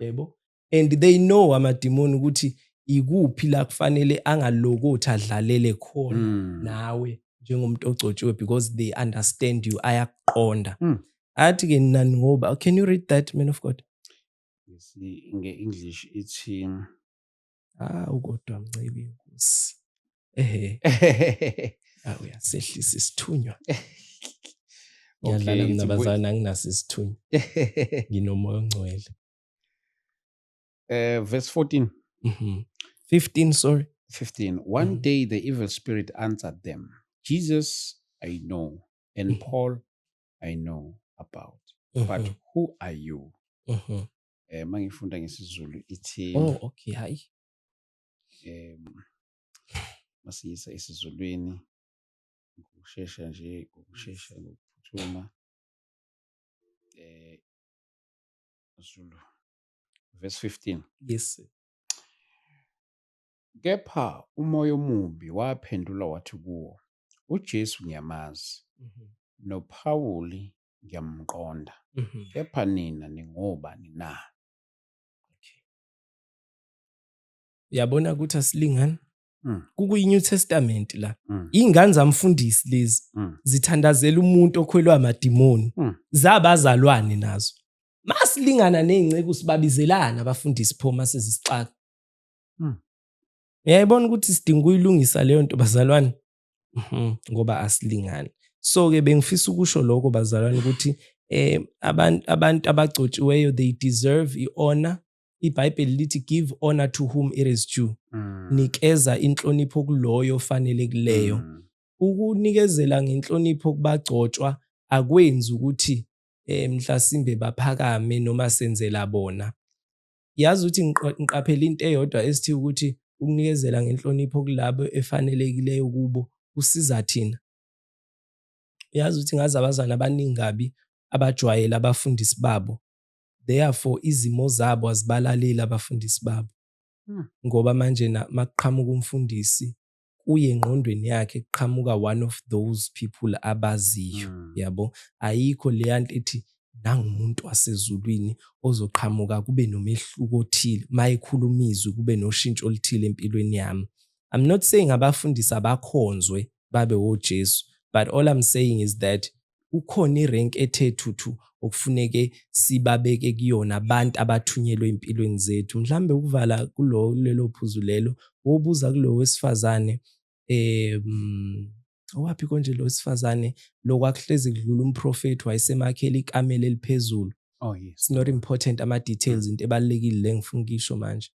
yebo and they know amadimoni ukuthi ikuphi la kufanele angalokotha adlalele khona nawe njengomuntu ogcotshiwe because they understand you ayaqonda athi ke nani ngoba can you read that man of God nge-English ithi ukodwa mncibi inkosi uyasehlisa isithunywa ngiyadlala mina bazana anginaso isithunywa nginomoya ongcwele verse 14 15 sorry 15 one day the evil spirit answered them Jesus I know and Paul I know about but who are you mangifunda ngesizulu ithi okay hayi masiyisa isizulwini ngokusheshsha nje ngokuphuthuma Zulu verse 15 yes kepha umoya omubi waphendula wathi kuwo uJesu ngiyamazi noPauli ngiyamqonda kepha nina ningobani na yabona ukuthi asilingani kukuyi-New Testament la ingane zamfundisi lezi zithandazela umuntu okhwelwa amadimoni zabazalwane nazo masilingana nezingcebo sibabizelana abafundisi pho masezisixaka uyayibona ukuthi sidinga ukuyilungisa leyo nto bazalwane ngoba asilingani so ke bengifisa ukusho lokho bazalwane ukuthi abantu abagcotshiweyo they deserve honor iBhayibheli lithi give honor to whom it is due nikeza inhlonipho kuloyo ofanelekileyo ukunikezela ngenhlonipho kubagcotshwa akwenzi ukuthi mhlasimbe baphakame noma senzela bona yazi ukuthi ngiqaphela into eyodwa esithi ukuthi ukunikezela ngenhlonipho kulabo efanelekileyo kubo kusiza thina. Uyazi ukuthi ngazi abazana abaningi kabi abajwayele abafundisi babo, therefore izimo zabo azibalaleli abafundisi babo. Ngoba manje makuqhamuka umfundisi kuye engqondweni yakhe kuqhamuka one of those people abaziyo, yabo. Ayikho leya nto ethi nangumuntu wasezulwini ozoqhamuka kube nomehluko othile mayikhuluma izwi kube noshintsho oluthile empilweni yami. I'm not saying abafundisi abakhonzwe babe oJesu, but all I'm saying is that ukhona irank ethe thuthu okufuneke sibabeke kuyona abantu abathunyelwe empilweni zethu. Mhlambe ukuvala kulelo phuzu lelo wobuza kulo wesifazane owaphi konje lo wesifazane lokwakuhlezi kudlula umprofeti wayesemakhela ikamela eliphezulu. Oh yes. It's not important ama details, into ebalekile le ngifuna ukisho manje.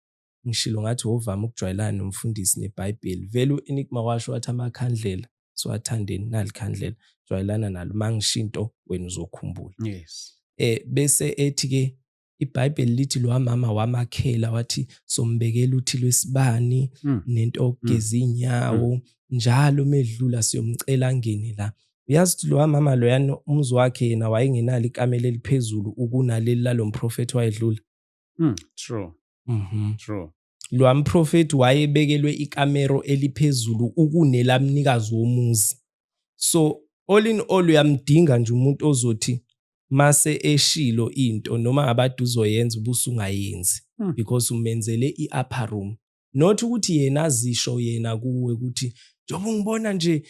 Ngishilo ngathi ovama ukujwayelana nomfundisi neBhayibheli. Vele uEnigma washo wathi amakhandlela so athandeni nalikhandlela jwayelana nalo mangishinto wena uzokhumbula. Yes. Bese ethi ke iBhayibheli lithi lo mama wamakhela wathi sombekela uthi lwesibani nento okugeza inyawo njalo medlula siyomcela angene la. Uyazi ukuthi lo mama loyana umzi wakhe yena wayengenalo ikamela eliphezulu ukunaleli lalo mprofeti wayedlula. True. True. Lo mprofeti wayebekelwe ikamero eliphezulu ukunelamnikazi womuzi. So all in all uyamdinga nje umuntu ozothi mase eshilo into noma abade uzoyenza ubusungayenzi because umenzele iupper room. Not ukuthi yena azisho yena kuwe ukuthi njoba ngibona nje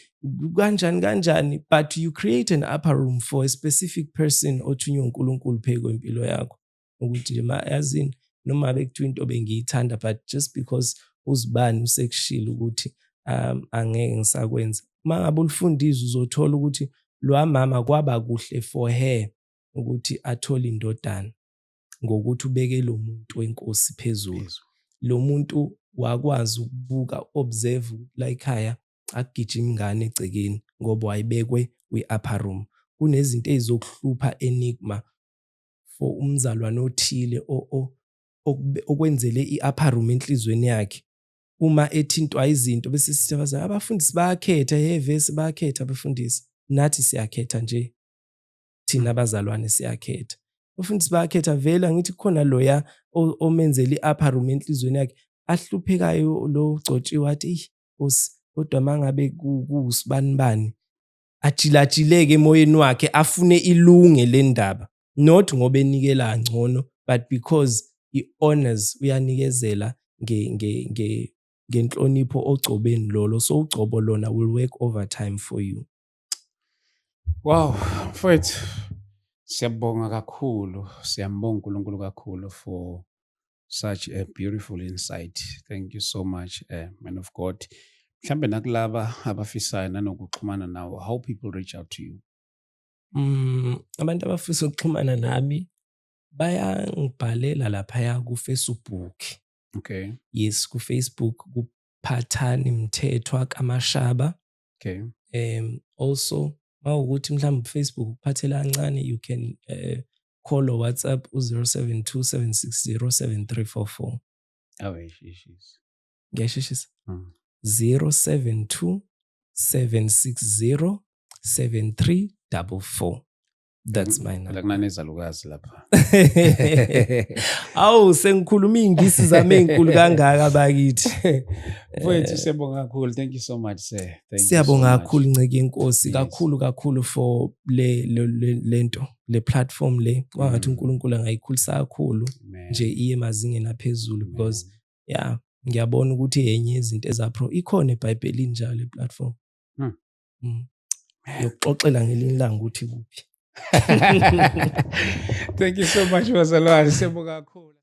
kanjani, but you create an upper room for a specific person othunywe uNkulunkulu pheko impilo yakho ukuthi nje yazini noma bekuthiwa into bengiyithanda but just because uzibani usekushila ukuthi angeke ngisakwenza. Mangabe ulifundizwe uzothola ukuthi lo mama kwaba kuhle for her ukuthi athole indodana ngokuthi ubeke lo muntu wenkosi phezulu. Lo muntu wakwazi ukubuka observe la ekhaya akugijima ingane egcekeni ngoba wayebekwe kwi-upper room. Kunezinto ezizokuhlupha Enigma for umzalwane othile okwenzele i-upper room enhlizweni yakhe. Uma ethintwa izinto bese sithi abafundisi bayakhetha yevesi bayakhetha abafundisi, nathi siyakhetha nje thina abazalwane siyakhetha. Abafundisi bayakhetha vele ngithi khona loya omenzele i-upper room enhlizweni yakhe ahluphekayo lo ugcotshiwe wathi kodwa mangabe kusibani ajilajileke emoyeni wakhe afune ilunge le ndaba, not ngoba enikela ngcono but because he honors, uyanikezela ngenhlonipho ogcobeni lolo. So ugcobo lona will work overtime for you. Wow, mfowethu siyabonga kakhulu, siyambonga uNkulunkulu kakhulu for such a beautiful insight. Thank you so much, man of God. Mhlambe nakulaba abafisayo nanokuxhumana nawo, how people reach out to you? Abantu abafisa ukuxhumana nami bayangibhalela laphaya kuFacebook. Okay. Yes, kuFacebook kuPhathani Mthethwa Kamashaba. Okay. Also mawukuthi mhlawumbe Facebook ukuphathela kancane, you can call or WhatsApp 0727607344. Aweshishisa. Ngiyasheshisa. 0727607344. That's my number. Lakunanezalukazi lapha. Awu sengikhuluma ingisi zami ezinkulu kangaka bakithi. Mfowethu siyabonga kakhulu. Thank you so much sir. Siyabonga kakhulu Nceke Inkosi, kakhulu for lento le platform le. Wangathi uNkulunkulu angayikhulisa kakhulu nje iye emazingeni aphezulu because ngiyabona ukuthi yenye izinto ezapro ikhona eBhayibhelini njalo le platform. Yokuxoxela ngelinye ilanga ukuthi kuphi. Thank you so much wazalwane, siyabonga kakhulu.